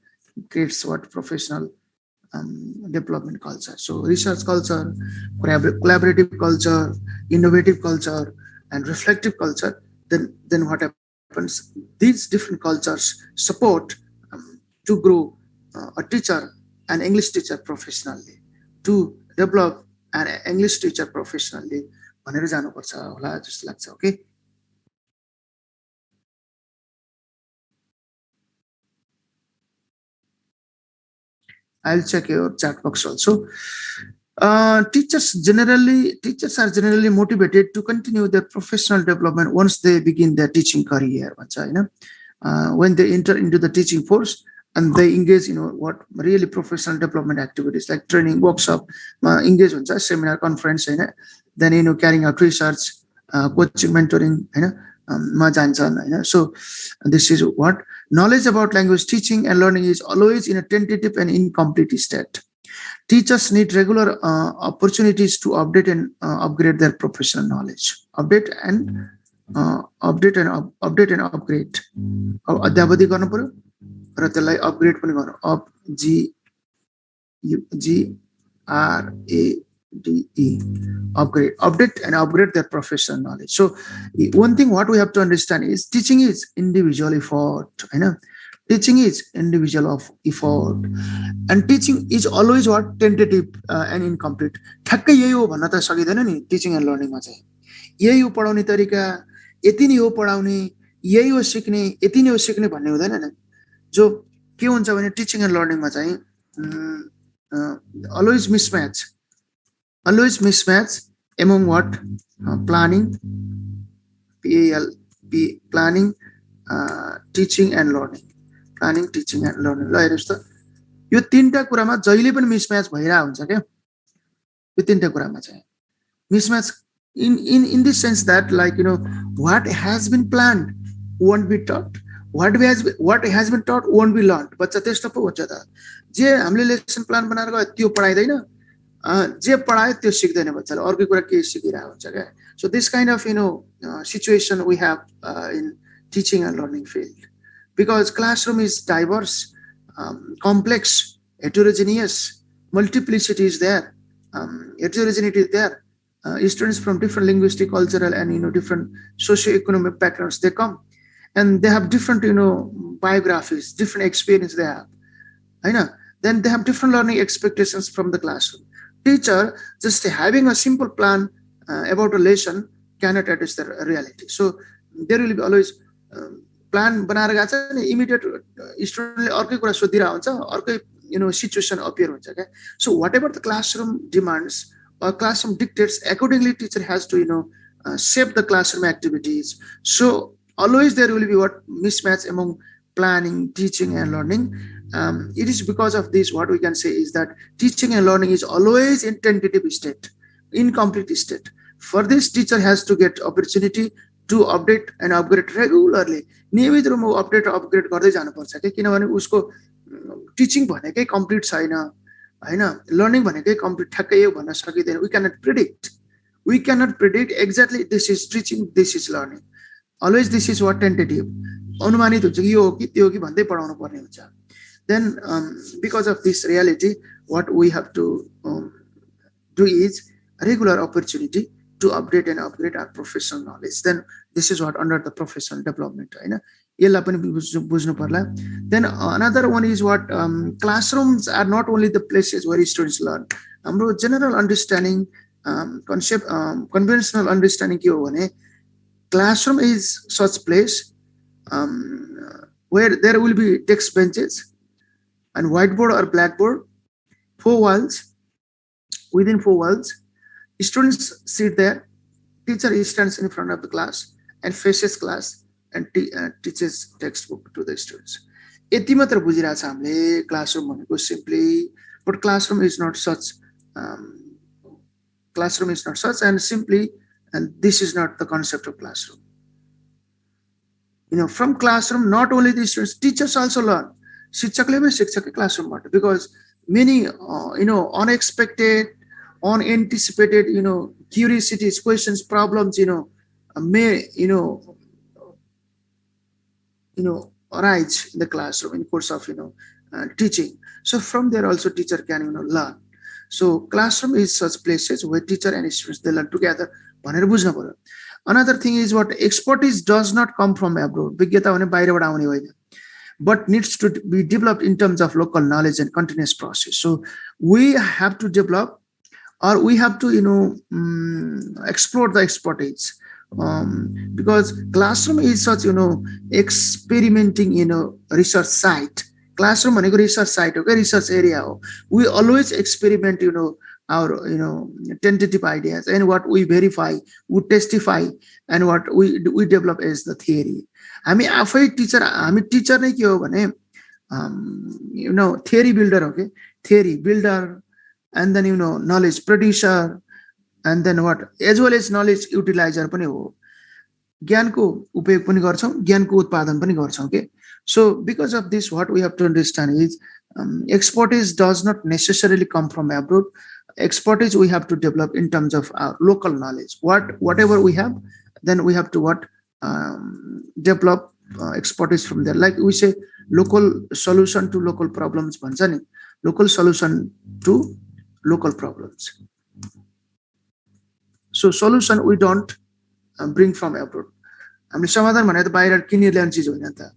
Speaker 1: creates what professional development culture. So research culture, collaborative culture, innovative culture, and reflective culture. Then what happens? These different cultures support to grow a teacher, an English teacher professionally, to develop an English teacher professionally. भनेर जानुपर्छ होला जस्तो लाग्छ. Okay. I'll check your chat box also. Teachers are generally motivated to continue their professional development once they begin their teaching career. When they enter into the teaching force and they engage, what really professional development activities like training, workshop, engage on seminar, conference, then carrying out research, coaching, mentoring, so this is what knowledge about language teaching and learning is always in a tentative and incomplete state. Teachers need regular opportunities to update and upgrade their professional knowledge. Update and upgrade. अध्यावधि गर्नु पर्यो र त्यसलाई upgrade पनि गर्नु. upgrade, update and upgrade their professional knowledge. So one thing what we have to understand is teaching is individual effort. Teaching is individual of effort, and teaching is always what tentative and incomplete. ठ्याक्कै यही हो भन्न त सकिदैन नि. Teaching end लर्निङमा चाहिँ यही हो पढाउने तरिका, यति नै हो पढाउने, यही हो सिक्ने, यति नै हो सिक्ने भन्ने हुँदैन नि. जो के हुन्छ भने टिचिङ एन्ड लर्निङमा चाहिँ always mismatch among what? Planning, planning, teaching and learning. Planning, teaching and learning. ल हेर्नुस् त, यो तीनटा कुरामा जहिले पनि मिसम्याच भइरा हुन्छ क्या. यो तीनटा कुरामा चाहिँ mismatch in the sense that, like, what has been planned won't be taught, what has been taught won't be learned. बच्चा त्यस्तो पो हुन्छ त. जे हामीले लेसन प्लान बनाएर गयो त्यो पढाइदैन, जे पढायो त्यो सिक्दैन बच्चाले, अर्को कुरा के सिकिरहेको हुन्छ क्या. So this kind of situation we have in teaching and learning field, because classroom is diverse, complex, heterogeneous, multiplicity is there, heterogeneity is there. Students from different linguistic, cultural, and different socio-economic backgrounds, they come, and they have different biographies, different experience they have. Then they have different learning expectations from the classroom. Teacher just having a simple plan about a lesson cannot address the reality. So there will be always plan बनाएर गएको छ नि, immediate स्टुडेन्टले अर्कै कुरा सोधिरहेको हुन्छ, अर्कै situation appear हुन्छ क्या. So whatever the classroom demands or classroom dictates, accordingly teacher has to shape the classroom activities. So always there will be what mismatch among planning, teaching and learning. It is because of this what we can say is that teaching and learning is always in tentative state. incomplete state. For this, teacher has to get opportunity to update and upgrade regularly. नियमित रूपमा update upgrade गर्दै जानुपर्छ के, किनभने उसको teaching भनेकै complete छैन हैन, learning भनेकै कम्प्लिट ठ्याक्कै यो भन्न सकिदैन. We cannot predict exactly this is teaching, this is learning. Always this is what tentative. अनुमानित हुन्छ कि यो हो कि त्यो हो कि भन्दै पढाउनु पर्ने हुन्छ. Then because of this reality, what we have to do is regular opportunity to update and upgrade our professional knowledge. Then this is what under the professional development, हैन, यसलाई पनि बुझ्नु पर्ला. Then another one is what classrooms are not only the places where students learn. हाम्रो general understanding, concept, conventional understanding के हो भने classroom is such place where there will be text benches and whiteboard or blackboard, 4 walls. Within 4 walls, students sit there, teacher stands in front of the class and faces class and teaches textbook to the students. यति मात्र बुझिरहेछ हामीले classroom भनेको simply, but classroom is not such. Classroom is not such, and simply, and this is not the concept of classroom. From classroom, not only the students, teachers also learn. शिक्षकले पनि सिक्छ के क्लासरुमबाट, because many unexpected, unanticipated curiosities, questions, problems may arise in the classroom in course of teaching. So from there also teacher can learn. So classroom is such places where teacher and students they learn together. भनेर बुझ्नु पर्यो. Another thing is what expertise does not come from abroad. विज्ञता भने बाहिरबाट आउने होइन, but needs to be developed in terms of local knowledge and continuous process. So we have to develop, or we have to explore the expertise, because classroom is such experimenting research site. Classroom भनेको research site हो, research area हो. We always experiment our tentative ideas, and what we verify, we testify, and what we develop as the theory. हामी आफै Stitcher, हामी Stitcher नै के हो भने theory builder, okay, theory builder, and then knowledge producer, and then what, as well as knowledge utilizer पनि हो. ज्ञानको उपयोग पनि गर्छौं, ज्ञानको उत्पादन पनि गर्छौं के. So because of this, what we have to understand is expertise does not necessarily come from abroad. Expertise we have to develop in terms of our local knowledge. Whatever we have, then we have to develop expertise from there. Like we say, local solution to local problems भन्छ नि, local solution to local problems. So solution we don't bring from abroad. हामीले समाधान भने त बाहिर किनेर ल्याउने चीज होइन त.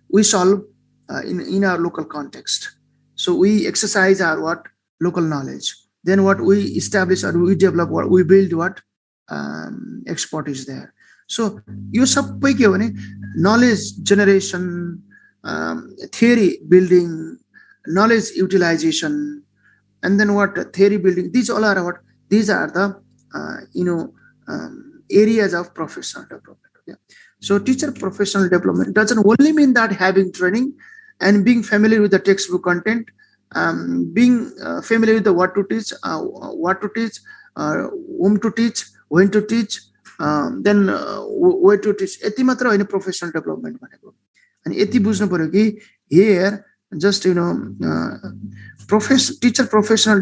Speaker 1: We solve in our local context. So we exercise our local knowledge. Then what we establish or we develop, what we build, expertise there. So you सबै के हो भने knowledge generation, theory building, knowledge utilization, and then theory building. These all are these are the areas of professional development. Okay? So teacher professional development doesn't only mean that having training and being familiar with the textbook content, being familiar with the what to teach, whom to teach, when to teach, then where to teach. यति मात्र होइन professional development भनेको. अनि यति बुझ्नु पर्यो कि here just teacher professional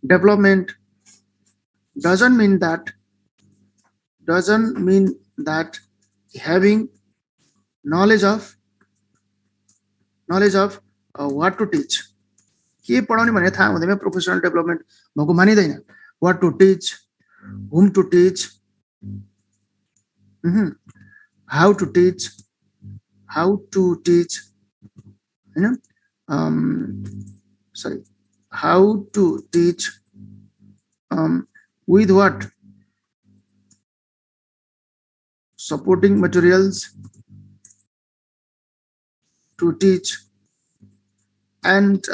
Speaker 1: development doesn't mean that having knowledge of what to teach. के पढाउने भने थाहा हुँदैन प्रोफेसनल डेभलपमेन्ट भएको मानिदैन. What to teach, whom to teach, how to teach, how to teach, with what supporting materials to teach, and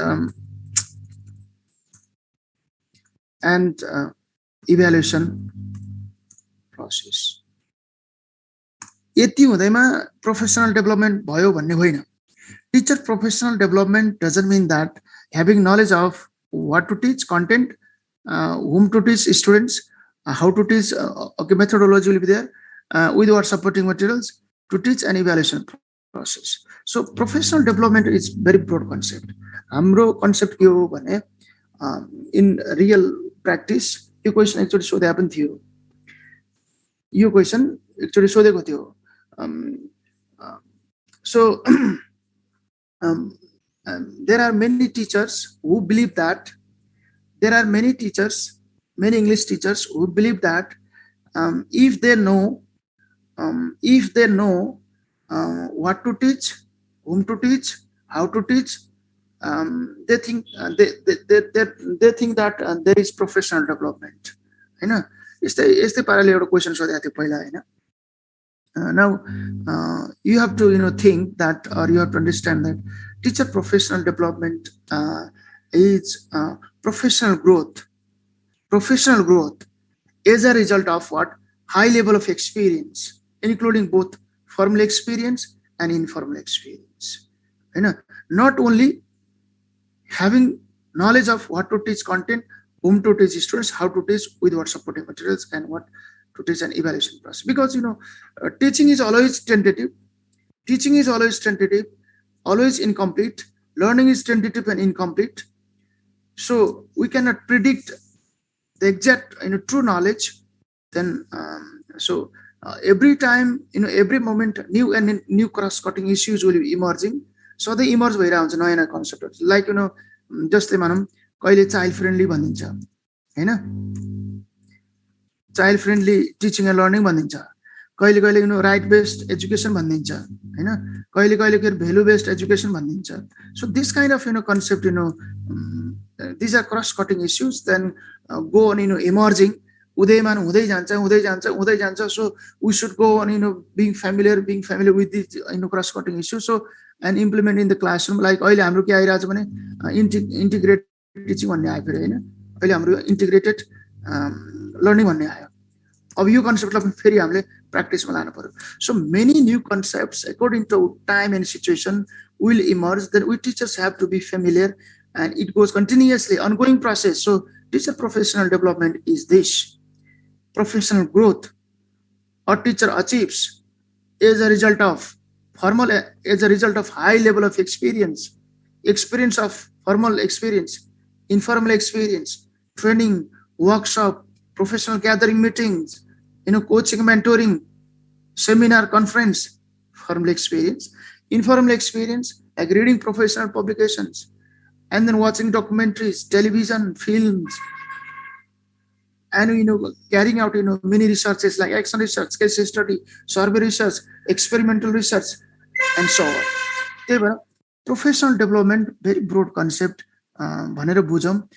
Speaker 1: evaluation process. यति हुँदैमा professional development भयो भन्ने होइन. Teacher professional development doesn't mean that having knowledge of what to teach, content, whom to teach students, how to teach, okay, methodology will be there, with what supporting materials to teach and evaluation process. So professional development is very broad concept. हाम्रो concept के हो भने in real practice yo question actually सोधे पनि थियो, यो question actually सोधेको थियो. So there are many teachers who believe that many English teachers who believe that if they know what to teach, whom to teach, how to teach, they think they think that there is professional development. हैन, यस्तै पाराले एउटा question सोधेको थियो पहिला हैन. Now you have to think that, or you have to understand that teacher professional development is professional growth is a result of what? High level of experience, including both formal experience and informal experience. Not only having knowledge of what to teach content, whom to teach students, how to teach, with what supporting materials, and what to teach an evaluation process. Because teaching is always tentative, always incomplete. Learning is tentative and incomplete. So we cannot predict the exact true knowledge. Then every time, every moment, new cross-cutting issues will be emerging. So they emerge भइरहेको हुन्छ नयाँ नयाँ कन्सेप्टहरु. Like जस्तै मानौं कहिले child friendly भनिन्छ हैन, child friendly teaching and learning भनिन्छ, कहिले कहिले राइट बेस्ड एजुकेसन भनिन्छ हैन, कहिले कहिले के भ्यालु बेस्ड एजुकेसन भनिन्छ. So this kind of concept these are cross cutting issues, then go on emerging, उदयमान हुँदै जान्छ. So we should go on being familiar with these cross cutting issues, so and implement in the classroom. Like अहिले हाम्रो के आइरहेछ भने integrated teaching भन्ने आयो फेरि हैन, अहिले हाम्रो integrated learning भन्ने आयो. अब यो कन्सेप्टलाई फेरि हामीले प्र्याक्टिसमा लानु पर्यो. So many new concepts according to time and situation will emerge, that we teachers have to be familiar, and it goes continuously ongoing process. So teacher professional development is this professional growth a teacher achieves as a result of high level of experience of formal experience, informal experience, training, workshop, professional gathering meetings, coaching, mentoring, seminar, conference. Formal experience, informal experience like reading professional publications, and then watching documentaries, television, films, and carrying out many researches like action research, case study, survey research, experimental research, and so on. Professional development, very broad concept. भनेर बुझौं.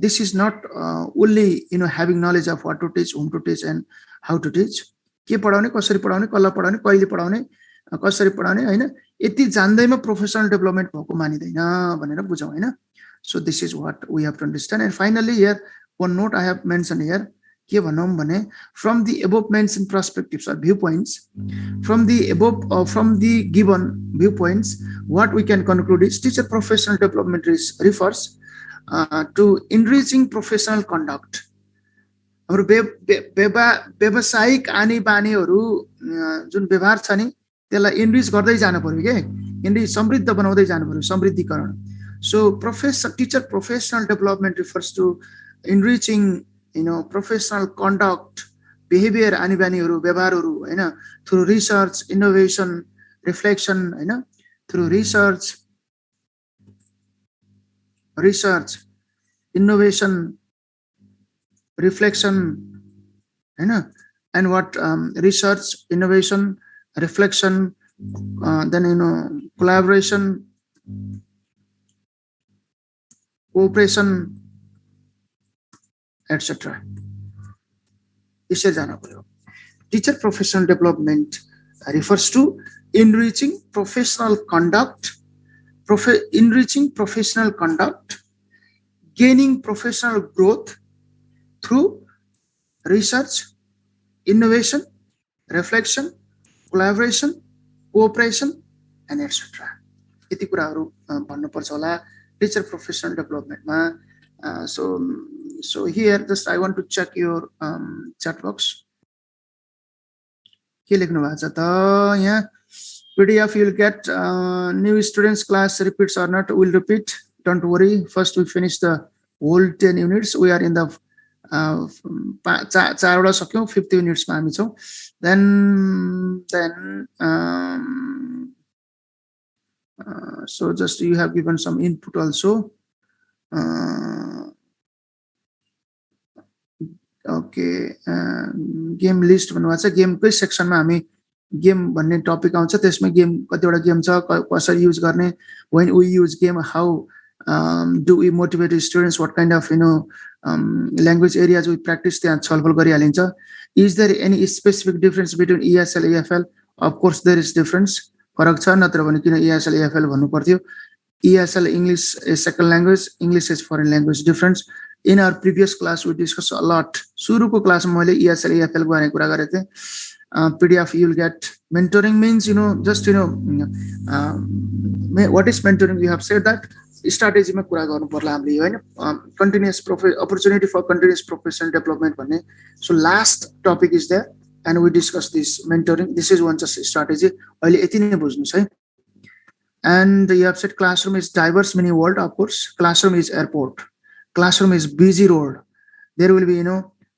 Speaker 1: This is not only having knowledge of what to teach, whom to teach, and how to teach. के पढाउने, कसरी पढाउने, कसलाई पढाउने, कहिले पढाउने, कसरी पढाउने हैन, यति जान्दैमा प्रोफेसनल डेभलपमेन्ट भएको मानिदैन भनेर बुझौं हैन. So this is what we have to understand. And finally here one note I have mentioned here, के भनौं भने from the above mentioned perspectives or viewpoints, from the given viewpoints, what we can conclude is teacher professional development refers to enriching professional conduct. हाम्रो व्यावसायिक आनी बानीहरु जुन व्यवहार छ नि त्यसलाई इनरिच गर्दै जानु पर्यो के, इनरिच समृद्ध बनाउँदै जानु पर्यो, समृद्धिकरण. So teacher professional development refers to enriching professional conduct, behavior, आनी बानीहरु, व्यवहारहरु हैन, through research, innovation, reflection Hahn, through research, innovation, reflection Hahn, and what research, innovation, reflection, then collaboration, cooperation, etc. इससे जाना पड़ेगा. Teacher professional development refers to enriching professional conduct, gaining professional growth through research, innovation, reflection, collaboration, cooperation, and etc. यति कुराहरु भन्नुपर्छ होला. teacher professional development ma. So here just I want to check your chat box. के लेख्नु भएको छ त यहाँ PDF you'll get new students class repeats or not will repeat, don't worry. First we finish the whole 10 units. We are in the 4 सक्यौं 50 units मा हामी छौं. Then so just you have given some input also. Okay, game list भन्नुभएको छ. Game कै सेक्सनमा हामी game भन्ने topic आउँछ. त्यसमा गेम कतिवटा गेम छ, कसरी युज गर्ने, when we use game, how do we motivate students, what kind of language areas we practice, त्यहाँ छलफल गरिहालिन्छ. Is there any specific difference between ESL EFL? Of course there is difference. फरक छ, नत्र भने किन ESL EFL भन्नु पर्थ्यो. ESL English is second language, English is foreign language difference. In our previous class we discussed a lot. सुरुको क्लासमा मैले ESL EFL को बारेमा कुरा गरेको थिएँ. PDF you'll get. Mentoring means just what is mentoring? We have said that strategy मा कुरा गर्नु पर्ला हामीले हैन. Continuous opportunity for continuous professional development भन्ने. So last topic is there and we discuss this mentoring. This is one just strategy. अहिले यति नै बुझ्नुस् है. And you have said classroom is diverse mini world. Of course classroom is airport, classroom is busy road. There will be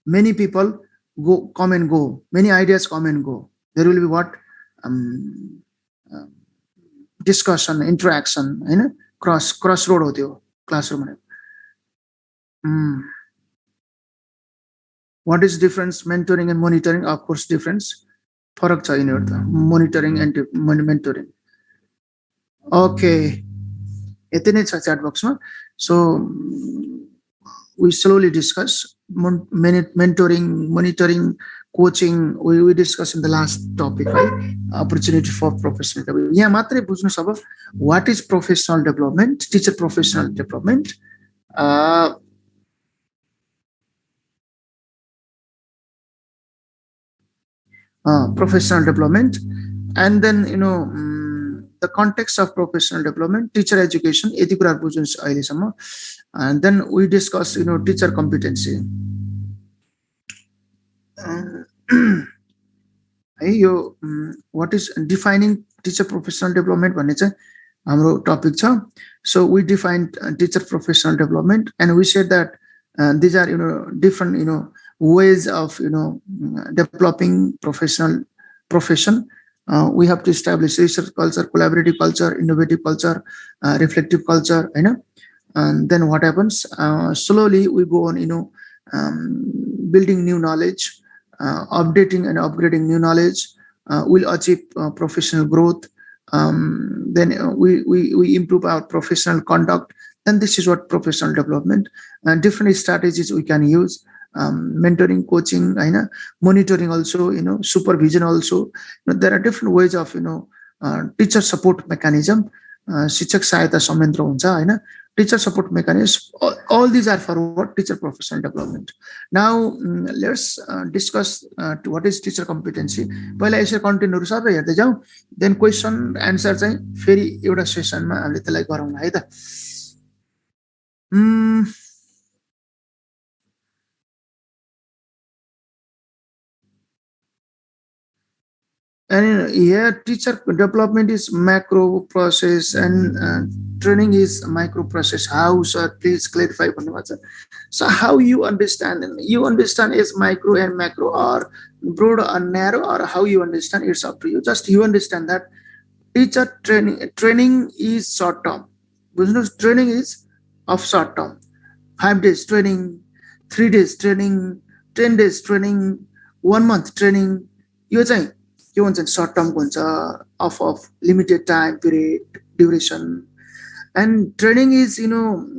Speaker 1: many people come and go, many ideas come and go. There will be what discussion, interaction, crossroad ho tyo classroom. What is difference mentoring and monitoring? Of course difference. Farak cha yिनीहरु त monitoring and mentoring. Okay, यति नै छ chat box मा. So we slowly discuss mentoring, monitoring, coaching. We discussed in the last topic, right? Opportunity for professional development. यहाँ मात्रै बुझ्नुस् अब what is professional development, teacher professional development. Professional development, and then the context of professional development, teacher education, यति कुरा बुझ्नुस् अहिलेसम्म. And then we discuss teacher competency. What is defining teacher professional development भन्ने चाहिँ हाम्रो topic छ. So we defined teacher professional development and we said that these are different ways of developing profession. We have to establish research culture, collaborative culture, innovative culture, reflective culture, and then what happens? Slowly we go on building new knowledge, updating and upgrading new knowledge. We'll achieve professional growth. Then we improve our professional conduct. Then this is what professional development, and different strategies we can use. Mentoring, coaching, monitoring also, supervision also. There are different ways of teacher support mechanism. शिक्षक सहायता संयन्त्र हुन्छ teacher support mechanism. All these are for what? Teacher professional development. Now let's discuss what is teacher competency. पहिला यसरी कन्टेन्टहरु सबै हेर्दै जाउँ, then question answer चाहिँ फेरि एउटा सेसनमा हामीले त्यसलाई गरौँला है त. And here teacher development is macro process and training is micro process. How, sir? Please clarify. So how you understand? You understand is micro and macro, or broad or narrow, or how you understand? It's up to you. Just you understand that teacher training is short term. Business training is of short term. 5 days training, 3 days training, 10 days training, 1 month training. You say you want short term of limited time period duration. And training is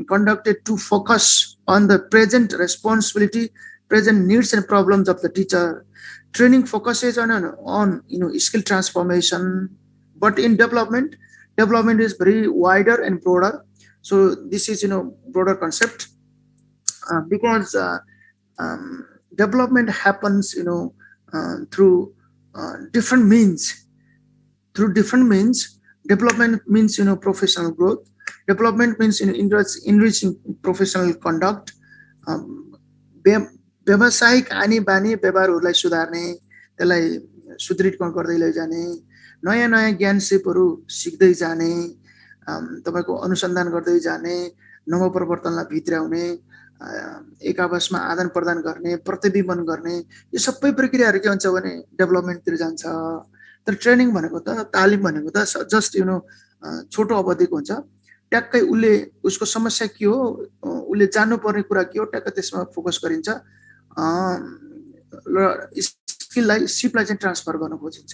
Speaker 1: conducted to focus on the present responsibility, present needs and problems of the teacher. Training focuses on skill transformation, but in development is very wider and broader. So this is broader concept because development happens through different means. Through different means, development means professional growth. Development means enriching professional conduct, व्यावसायिक आनी बानी व्यवहारहरूलाई सुधार्ने, त्यसलाई सुदृढ गर्दै लैजाने, नयाँ नयाँ ज्ञान सिपहरू सिक्दै जाने, तपाईको अनुसन्धान गर्दै जाने, नवप्रवर्तनलाई भित्र्याउने, एक आपसमा आदान प्रदान गर्ने, प्रतिबिम्बन गर्ने, यो सबै प्रक्रियाहरू के हुन्छ भने डेभलपमेन्टतिर जान्छ। तर ट्रेनिङ भनेको त, तालिम भनेको त जस्ट छोटो अवधिको हुन्छ। ट्याक्कै उसले उसको समस्या के हो, उसले जान्नुपर्ने कुरा के हो, ट्याक्कै त्यसमा फोकस गरिन्छ र स्किललाई सिपलाई चाहिँ ट्रान्सफर गर्न खोजिन्छ।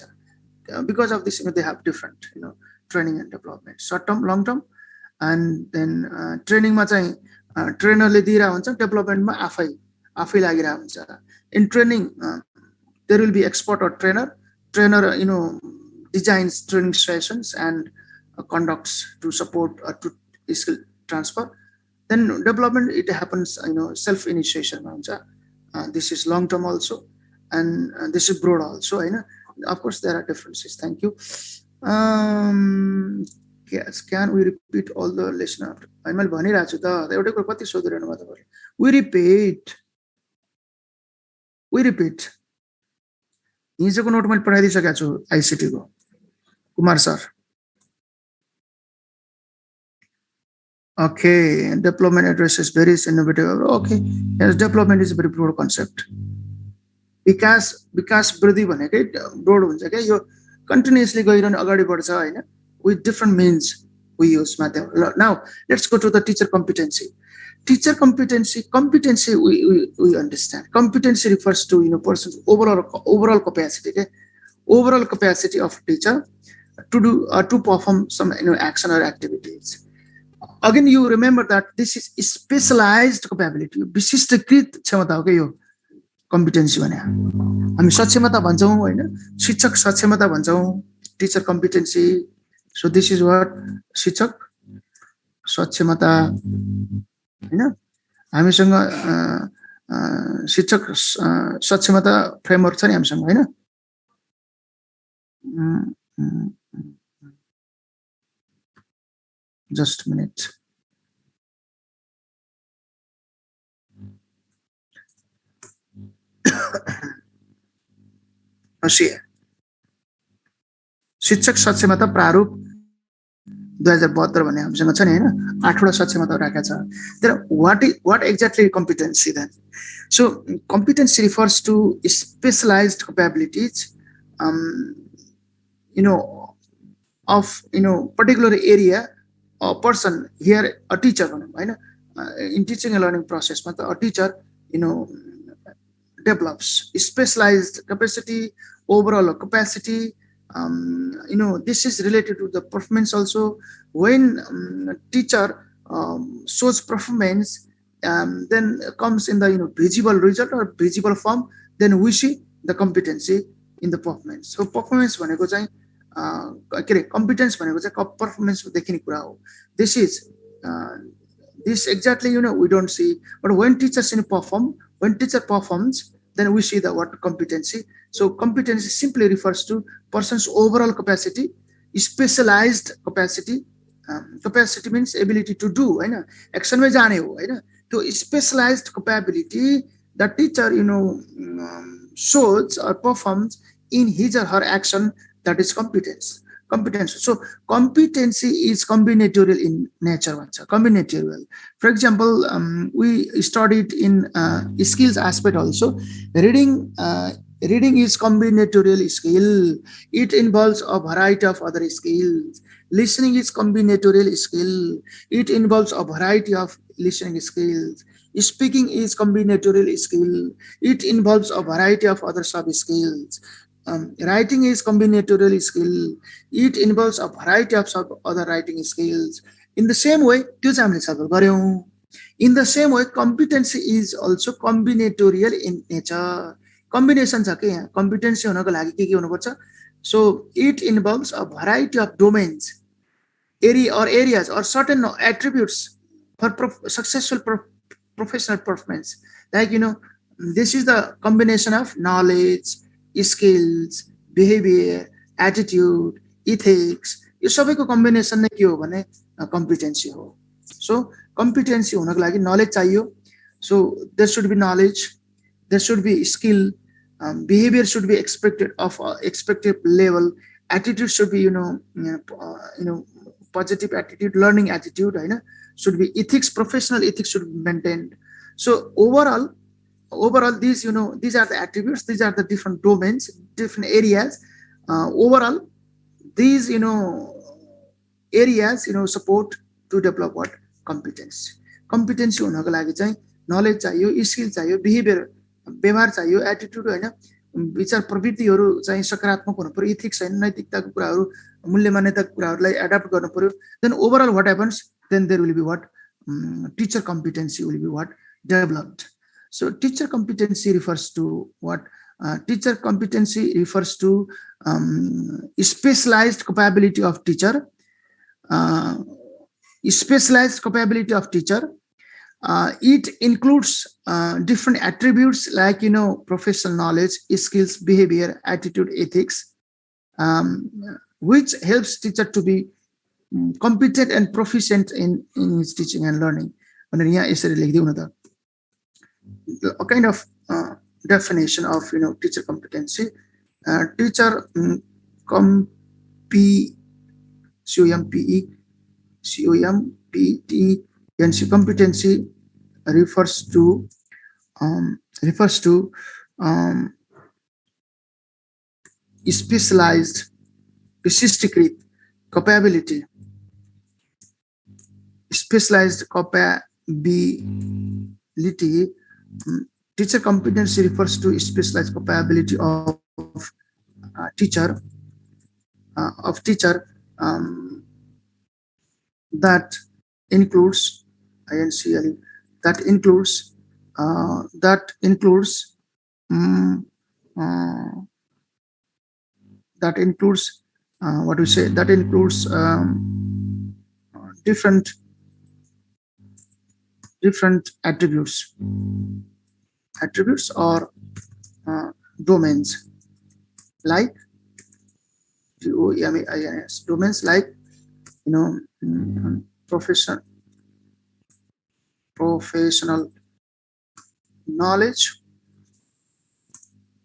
Speaker 1: Because of this they have different training and development, short term, long term. And then ट्रेनिङमा चाहिँ ट्रेनरले दिइरहेको हुन्छ, डेभलपमेन्टमा आफै लागिरहेको हुन्छ। In training there will be expert or trainer designs training sessions and conducts to support to skill transfer. Then development, it happens self initiation. This is long term also, and this is broad also. Of course there are differences. Thank you. Yes, can we repeat all the lesson after? मैले भनिरहेको छु त, एउटै कुरा कति सोधिरहनु भयो तपाईहरुले? We repeat. हिजोको नोट मैले पठाइदिइसकेको छु आईसीटी को, Kumar sir. Okay, development addresses various innovative. Okay, yes, development is a very broad concept. विकास वृद्धि भनेकै ब्रोड हुन्छ के, यो कन्टिन्युअसली गइरहने अगाडि बढ्छ हैन, with different means we use माध्यम। Now let's go to the teacher competency. Teacher competency we understand. Competency refers to person's overall capacity, okay? Overall capacity of teacher to do or to perform some action or activities. Again, you remember that this is specialized capability, विशिष्टकृत क्षमता हो के यो competency भने। हामी सक्षमता भन्छौं हैन, शिक्षक सक्षमता भन्छौं, teacher competency. So this is what शिक्षक सक्षमता हैन, हामीसँग शिक्षक सक्षमता फ्रेमवर्क छ नि हामीसँग हैन। Just a minute. शिक्षक सक्षमता प्रारूप 2072 भन्ने हामीसँग छ नि हैन, 8 वटा सक्षमता राखेको छ। तर what exactly competency then? So competency refers to specialized capabilities of particular area or person. Here a teacher Hahn, in teaching and learning process ma a teacher develops specialized capacity, overall capacity. This is related to the performance also. When teacher shows performance, then comes in the visible result or visible form, then we see the competency in the performance. So performance भनेको चाहिँ के रे, competence भनेको चाहिँ performance देखिने कुरा हो। This is this exactly we don't see, but when teacher performs, then we see the what competency. So competency simply refers to person's overall capacity, specialized capacity. Capacity means ability to do, Hahn, action में जाने हो हैन। तो specialized capability the teacher shows or performs in his or her action, that is competence. So competency is combinatorial in nature. Combinatorial. For example, we studied in skills aspect also. Reading is combinatorial skill. It involves a variety of other skills. Listening is combinatorial skill. It involves a variety of listening skills. Speaking is combinatorial skill. It involves a variety of other sub skills. Writing is combinatorial skill. It involves a variety of other writing skills. In the same way, competency is also combinatorial in nature. Combination छ के यहाँ, competency हुनको लागि के हुनुपर्छ? So it involves a variety of domains, areas or certain attributes for successful professional performance. Like this is the combination of knowledge, skills, behavior, attitude, ethics. यो सबैको combination नै के हो भने competency हो. So competency हुनको लागि knowledge चाहियो. So there should be knowledge, there should be skill, behavior should be expected of expected level, attitude should be positive attitude, learning attitude, should be ethics, professional ethics should be maintained. So overall these these are the attributes, these are the different domains, different areas. Overall these areas support to develop what competency. Competency हुनको लागि चाहिँ knowledge चाहियो, skill चाहियो, behavior व्यवहार चाहियो, attitude विचार प्रवृत्तिहरू चाहिँ सकारात्मक हुनु पर्यो, ethics नैतिकताको कुराहरू, मूल्य मान्यताको कुराहरूलाई adapt गर्नु पर्यो. Then overall what happens, then there will be what teacher competency will be what developed. So teacher competency refers to what? Teacher competency refers to specialized capability of teacher. Specialized capability of teacher. It includes different attributes like professional knowledge, skills, behavior, attitude, ethics, which helps teacher to be competent and proficient in his teaching and learning. A kind of definition of teacher competency. Teacher competency refers to specialized capability. Specialized capability. Teacher competency refers to specialized capability of teacher that includes that includes what we say, that includes different attributes or domains like domains like professional knowledge,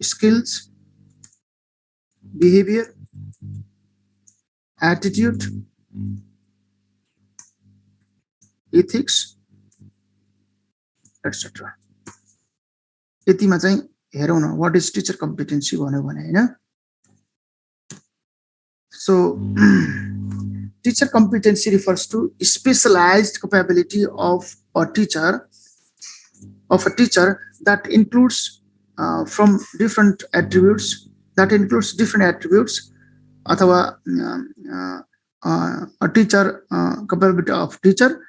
Speaker 1: skills, behavior, attitude, ethics, etc. यतिमा चाहिँ हेरौँ न what is teacher competency भन्यो भने हैन. So teacher competency refers to specialized capability of a teacher that includes from different attributes, अथवा a teacher capability of teacher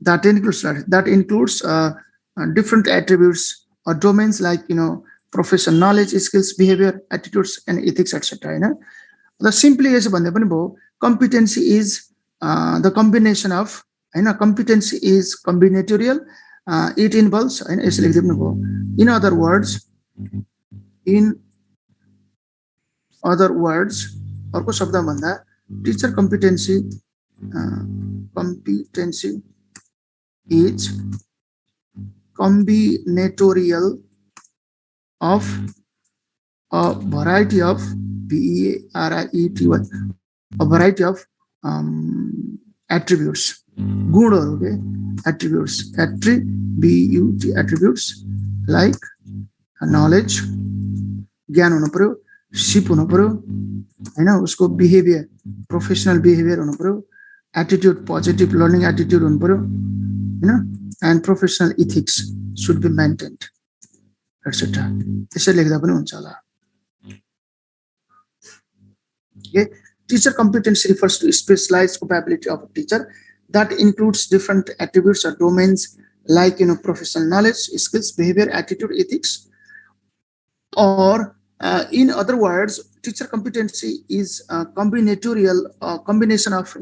Speaker 1: that includes different attributes or domains like professional knowledge, skills, behavior, attitudes, and ethics, etc. The simply as competency is the combination of competency is combinatorial. It involves in other words अर्को शब्द भन्दा teacher competency is combinatorial of a variety of a variety of attributes, attributes like knowledge, ज्ञान हुनु पर्यो, SIP हुनु पर्यो हैन, उसको behaviour professional behaviour हुनु पर्यो, एटिट्युड पोजिटिभ लर्निङ एटिट्युड हुनु पर्यो हैन, and professional ethics should be maintained etcetera. त्यसै लेख्दा पनि हुन्छ होला. Okay, teacher competency refers to specialized capability of a teacher that includes different attributes or domains like professional knowledge, skills, behavior, attitude, ethics, or in other words, teacher competency is a combinatorial combination of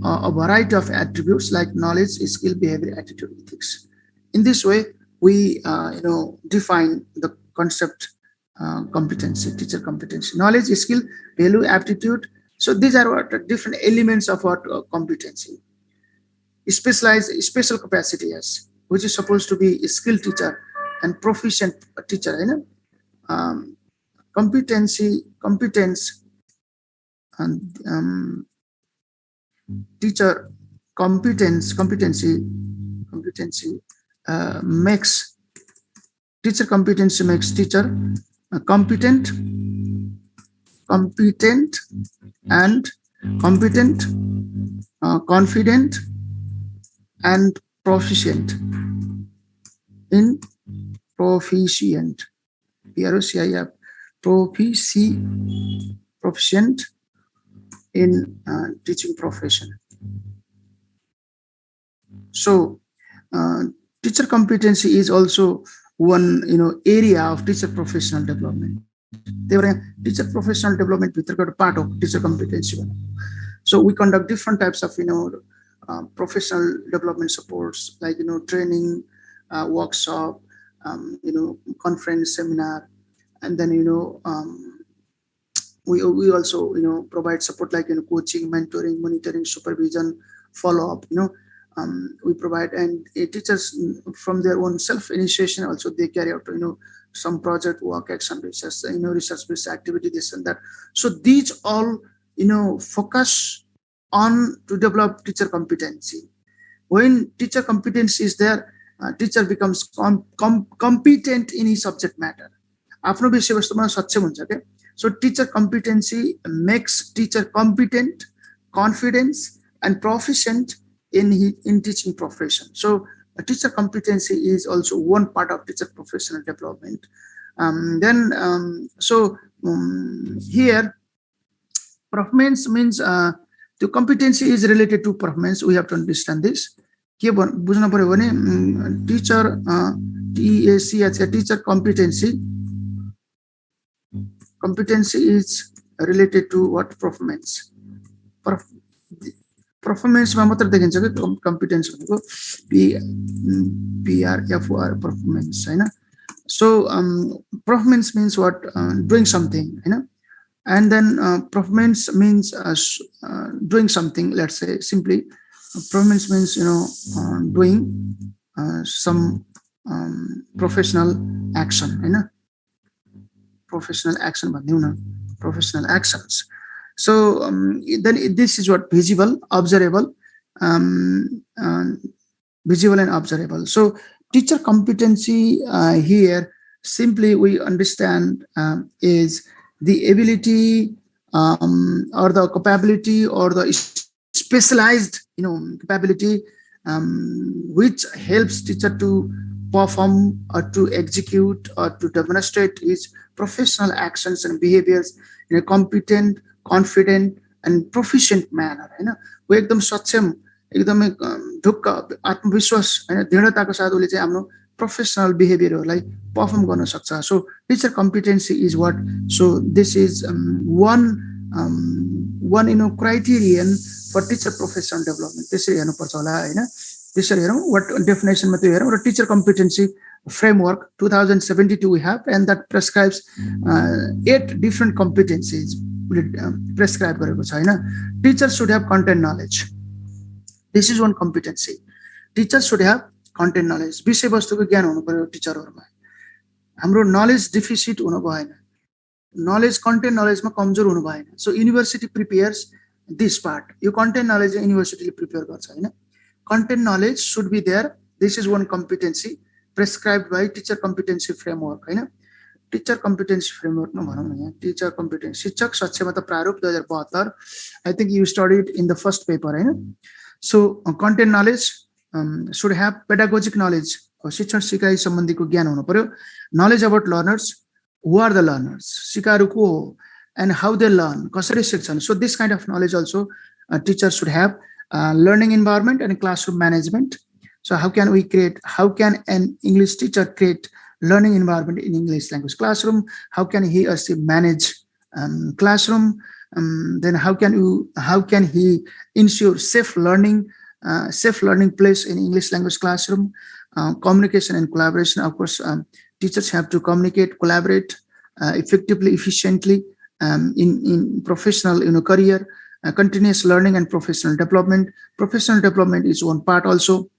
Speaker 1: a variety of attributes like knowledge, skill, behavior, attitude, ethics. In this way, we define the concept competency, teacher competency, knowledge, skill, value, aptitude. So these are what different elements of what competency. Specialized special capacity, yes, which is supposed to be a skilled teacher and proficient teacher, competence and teacher competency makes teacher competency makes teacher competent and competent, confident and proficient in proficient proficient in teaching profession. So teacher competency is also one area of teacher professional development. They were teacher professional development with regard to part of teacher competency. So we conduct different types of professional development supports, like training, workshop, conference, seminar, and then we also provide support like coaching, mentoring, monitoring, supervision, follow up. We provide, and teachers from their own self initiation also they carry out some project work, action research, research based activity, this and that. So these all focus on to develop teacher competency. When teacher competency is there, teacher becomes competent in his subject matter. आफ्नो विषय वस्तुमा सक्षम हुन्छ के. So teacher competency makes teacher competent, confident and proficient in teaching profession. So teacher competency is also one part of teacher professional development. Here performance means the competency is related to performance. We have to understand this. के बुझ्नु पर्यो भने teacher teacher competency is related to what? Performance. Performance मा मात्र देखिन्छ के competence भनेको PRFOR performance Hahn. So performance means what? Doing something, and then performance means doing something. Let's say simply performance means doing some professional action, professional action, professional actions. So then this is what? Visible, observable, visible and observable. So teacher competency here simply we understand is the ability or the capability or the specialized capability which helps teacher to perform or to execute or to demonstrate his professional actions and behaviors in a competent, confident and proficient manner. वो एकदम सक्षम, एकदमै ढुक्क आत्मविश्वास दृढताको साथ उले चाहिँ आफ्नो professional behaviorलाई perform गर्न सक्छ. So teacher competency is what? So this is one criterion for teacher professional development. त्यसरी हेर्नुपर्छ होला हैन. त्यसरी हेरौँ what definition मा त्यो हेरौँ र teacher competency framework 2072 we have, and that prescribes 8 different competencies prescribe गरेको छ हैन. Teacher should have content knowledge. This is one competency. Teacher should have content knowledge. विषय वस्तुको ज्ञान हुनु पर्यो टिचरहरुमा. हाम्रो knowledge deficit हुनु भएन. Knowledge, content knowledge मा कमजोर हुनु भएन. So university prepares this part. Yo content knowledge university prepare गर्छ हैन. Content knowledge should be there. This is one competency prescribed by teacher competency framework Hahn. Teacher competency framework मा भनौं न यहाँ teacher competency शिक्षक सक्षमता प्रारूप 2072. I think you studied in the first paper Hahn. So content knowledge should have pedagogic knowledge. शिक्षण सिकाइ सम्बन्धीको ज्ञान हुनु पर्यो. Knowledge about learners. Who are the learners? सिकारू को हो and how they learn. कसरी शिक्षण. So this kind of knowledge also teachers should have. Learning environment and classroom management. So how can an English teacher create learning environment in English language classroom? How can he or she manage classroom? Then how can he ensure safe learning place in English language classroom? communication and collaboration. Of course, teachers have to communicate, collaborate effectively, efficiently in professional career, continuous learning and professional development. Professional development is one part also.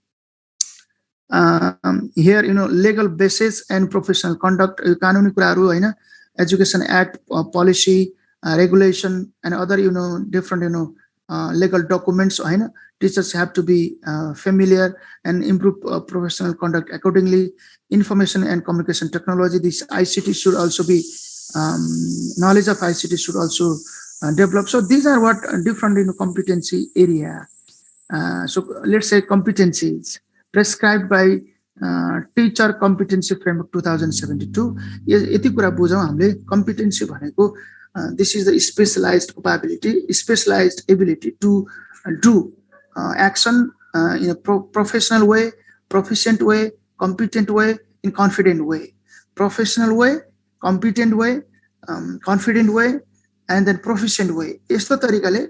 Speaker 1: Here, legal basis and professional conduct, kanuni kuraharu haina, Education Act, policy, regulation, and other different legal documents haina. Teachers have to be familiar and improve professional conduct accordingly. Information and communication technology, this ICT should also be knowledge of ICT should also develop. So these are what different competency area. So let's say competencies prescribed by Teacher Competency Framework 2072. यति कुरा बुझौँ हामीले competency भनेको this is the specialized capability, specialized ability to do action in a professional way, proficient way, competent way, in confident way. Professional way, competent way, confident way, and then proficient way. यस्तो तरिकाले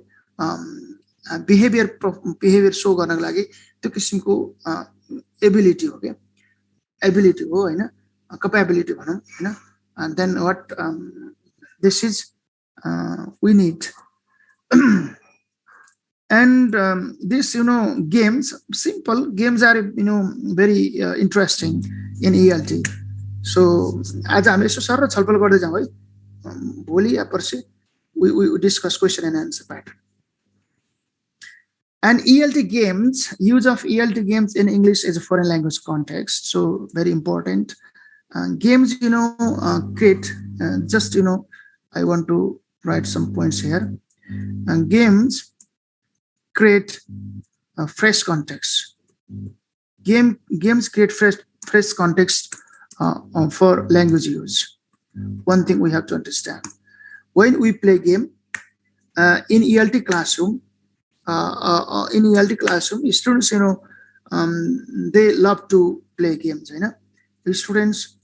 Speaker 1: behavior show गर्नको लागि त्यो किसिमको ability हो क्या, ability हो हैन, capability भनौँ हैन. And then what this is we need. And this games, simple games are very interesting in ELT. So आज हामी यसो सर छलफल गर्दै जाउँ है. भोलि या पर्सि we discuss question and answer pattern. And ELT games, use of ELT games in English as a foreign language context. So very important. Games, create, just, I want to write some points here. And games create a fresh context. Games create fresh context for language use. One thing we have to understand. When we play game in ELT classroom, students, they love to play games. The students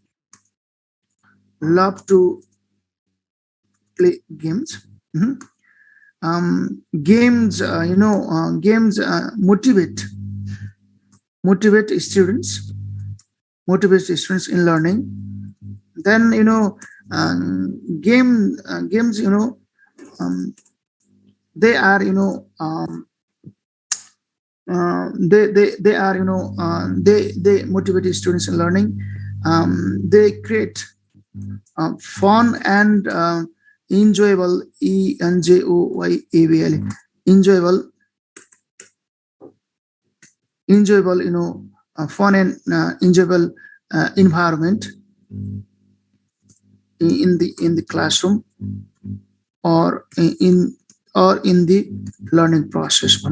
Speaker 1: love to play games. Games, games motivate students in learning. Then games, they are they motivate students in learning. They create fun and enjoyable, enjoyable, fun and enjoyable environment in the classroom or in the learning process.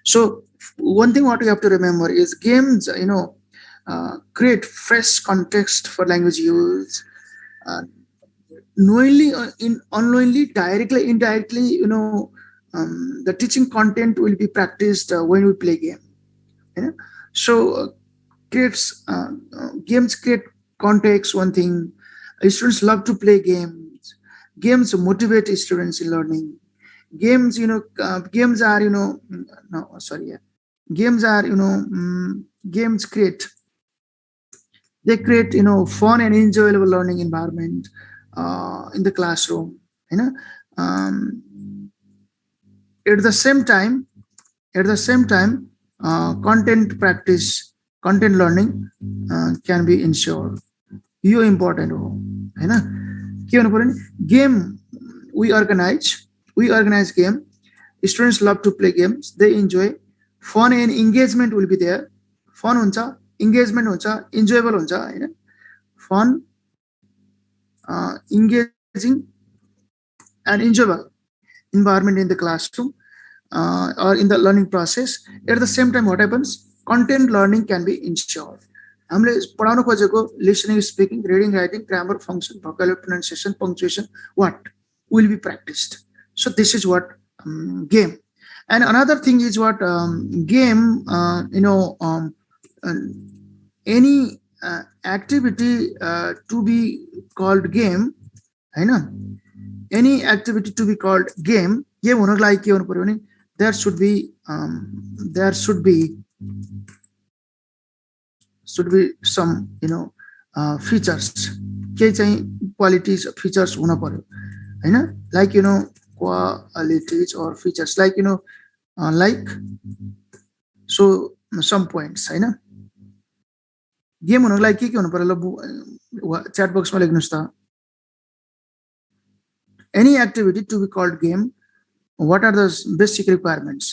Speaker 1: So one thing what you have to remember is games create fresh context for language use. Knowingly, unknowingly, directly, indirectly, the teaching content will be practiced when we play game. So games create context. One thing, students love to play games. Games motivate students in learning. Games, games are, games are, games create. They create, fun and enjoyable learning environment in the classroom. At the same time, content practice, content learning can be ensured. You important. Game we organize game. Students love to play games. They enjoy. Fun and engagement will be there. Fun huncha, engagement huncha, enjoyable huncha. Fun, engaging, and enjoyable environment in the classroom or in the learning process. At the same time, what happens? Content learning can be ensured. Listening, speaking, reading, writing, grammar, function, vocabulary, pronunciation, punctuation, what will be practiced. So this is what game. And another thing is what game, any activity to be called game, any activity to be called game, there should be some features के चाहिँ qualities features हुन पर्यो हैन like qualities or features like like so some points हैन game हुनको लागि के हुनु पर्यो ल chat box मा लेख्नुस् त any activity to be called game what are the basic requirements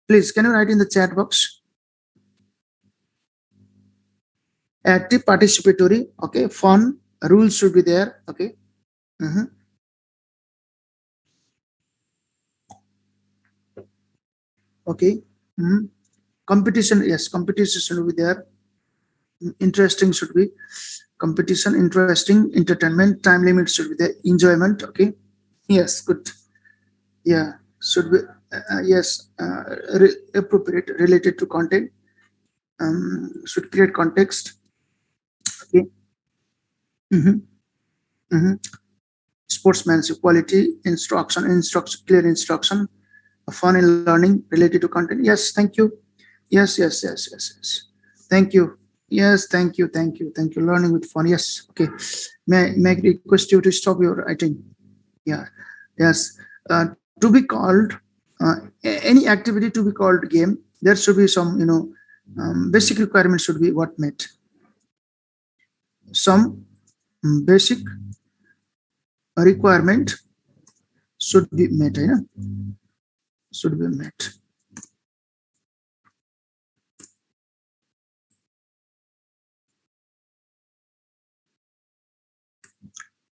Speaker 1: please can you write in the chat box active participatory okay fun rules should be there okay okay competition yes competition should be there interesting should be competition interesting entertainment time limit should be there enjoyment okay yes good yeah should be yes appropriate related to content should create context okay sportsmanship quality instruction clear instruction fun in learning related to content yes thank you yes thank you yes thank you learning with fun yes okay may I request you to stop your writing yeah yes to be called any activity to be called game there should be some basic requirements should be what met some basic requirement should be met should be met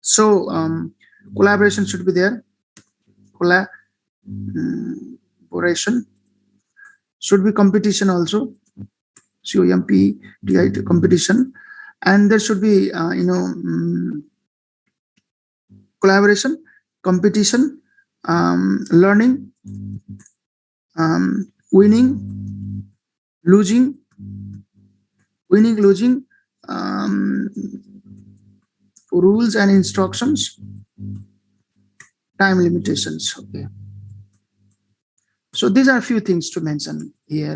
Speaker 1: so collaboration should be there collaboration should be competition also COMPTI competition and there should be collaboration competition learning winning losing rules and instructions time limitations okay so these are a few things to mention here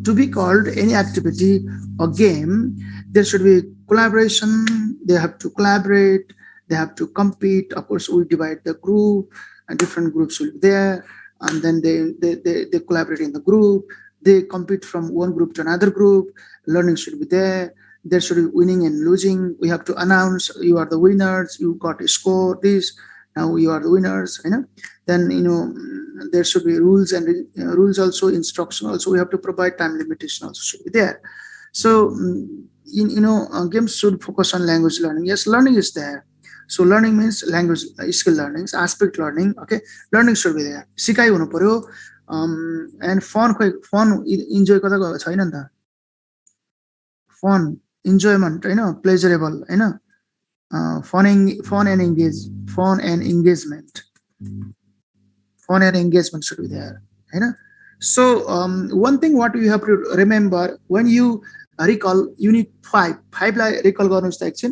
Speaker 1: to be called any activity or game there should be collaboration they have to collaborate they have to compete of course we divide the group and different groups will be there and then they collaborate in the group they compete from one group to another group learning should be there should be winning and losing we have to announce you are the winners you got a score this now you are the winners then there should be rules and rules also instruction also we have to provide time limitation also should be there so games should focus on language learning yes learning is there so learning means language skill learning aspect learning okay learning should be there सिकाइ हुनु पर्यो and fun enjoy कता गएको छैन नि त fun enjoyment pleasurable fun and engagement should be there so one thing what you have to remember when you recall unit 5 lie recall गर्नुस् त एकछिन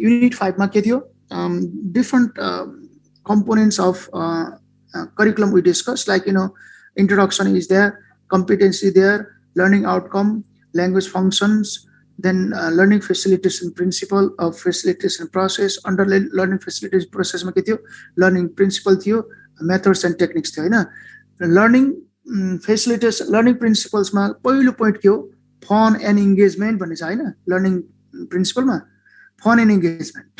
Speaker 1: unit 5 मा के थियो different components of curriculum we discussed like introduction is there competency there learning outcome language functions then learning facilitation principle of facilitation process under learning facilitation process ma ke थियो learning principle थियो methods and techniques थियो learning facilitation learning principles ma पहिलो point के हो fun and engagement भन्ने छ learning principle ma fun and engagement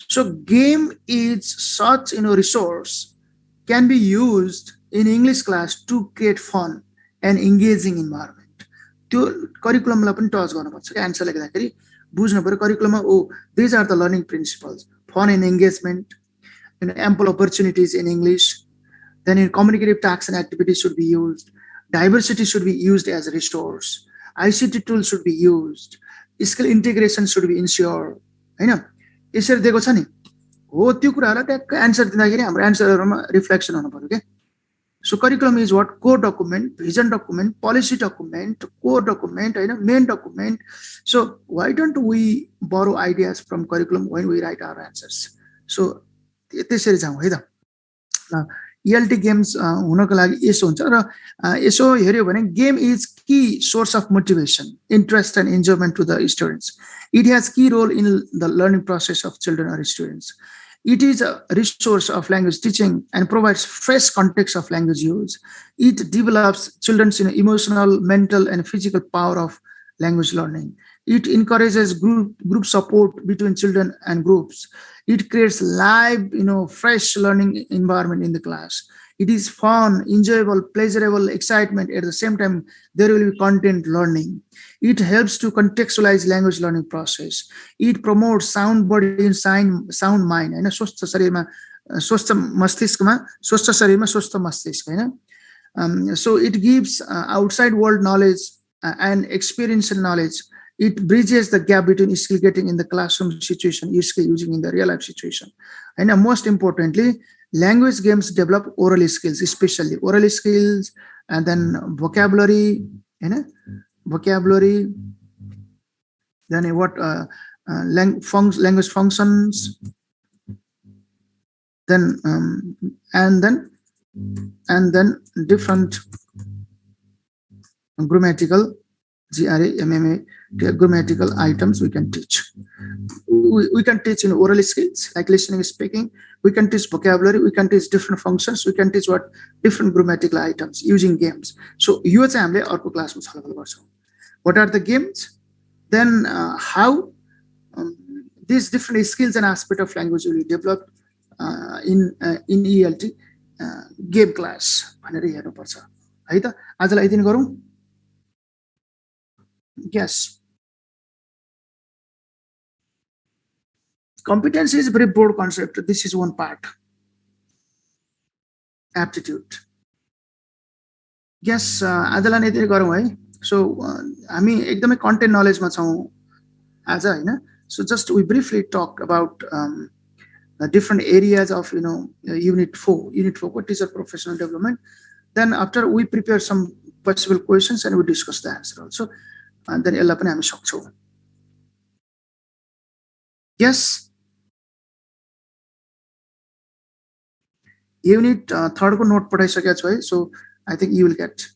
Speaker 1: so game is such resource can be used in English class to create fun and engaging environment त्यो करिकुलमलाई पनि touch गर्नुपर्छ answer लेख्दाखेरि बुझ्नु पर्यो करिकुलममा these are the learning principles fun and engagement ample opportunities in English then in communicative tasks and activities should be used diversity should be used as a resource ICT tools should be used skill integration should be ensured यसरी दिएको छ नि हो त्यो कुराहरुलाई ट्याक्क answer दिँदाखेरि हाम्रो आन्सरहरुमा reflection हुनु पर्यो के So curriculum is what? Core document, vision document, policy document, core document, main document. So why don't we borrow ideas from curriculum when we write our answers? So त्यसरी जाऊ है त ELT games हुनको लागि यसो हुन्छ र यसो हेर्यो भने game is key source of motivation, interest and enjoyment to the students. It has key role in the learning process of children or students. It is a resource of language teaching and provides fresh context of language use. It develops children's emotional, mental, and physical power of language learning. It encourages group support between children and groups. It creates live, fresh learning environment in the class. It is fun, enjoyable, pleasurable, excitement. At the same time, there will be content learning. It helps to contextualize language learning process. It promotes sound body and sound mind. होइन स्वस्थ शरीरमा स्वस्थ मस्तिष्कमा स्वस्थ शरीरमा स्वस्थ मस्तिष्क होइन. So it gives outside world knowledge and experiential knowledge. It bridges the gap between skill getting in the classroom situation, skill using in the real life situation. And most importantly, language games develop oral skills, especially oral skills, and then vocabulary, vocabulary, then what language functions, then and then different grammatical grammatical items we can teach. We can teach oral skills like listening, speaking. We can teach vocabulary. We can teach different functions. We can teach different grammatical items using games. So यो चाहिँ हामीले अर्को क्लासमा छलफल गर्छौँ. What are the games? Then how these different skills and aspect of language will be developed in ELT game class भनेर हेर्नुपर्छ है त. आजलाई यति नै गरौँ. Yes. Competency is a very broad concept. This is one part. Aptitude. Yes, आजलाई नै यति गरौँ है. So हामी एकदमै content knowledge मा छौँ आज हैन. So just we briefly talked about the different areas of unit 4. Unit 4 what is a professional development. Then after we prepare some possible questions and we discuss the answer also. And then यसलाई पनि हामी सक्छौँ. Yes. Unit 3 को note पठाइसकेको छु है. So I think you will get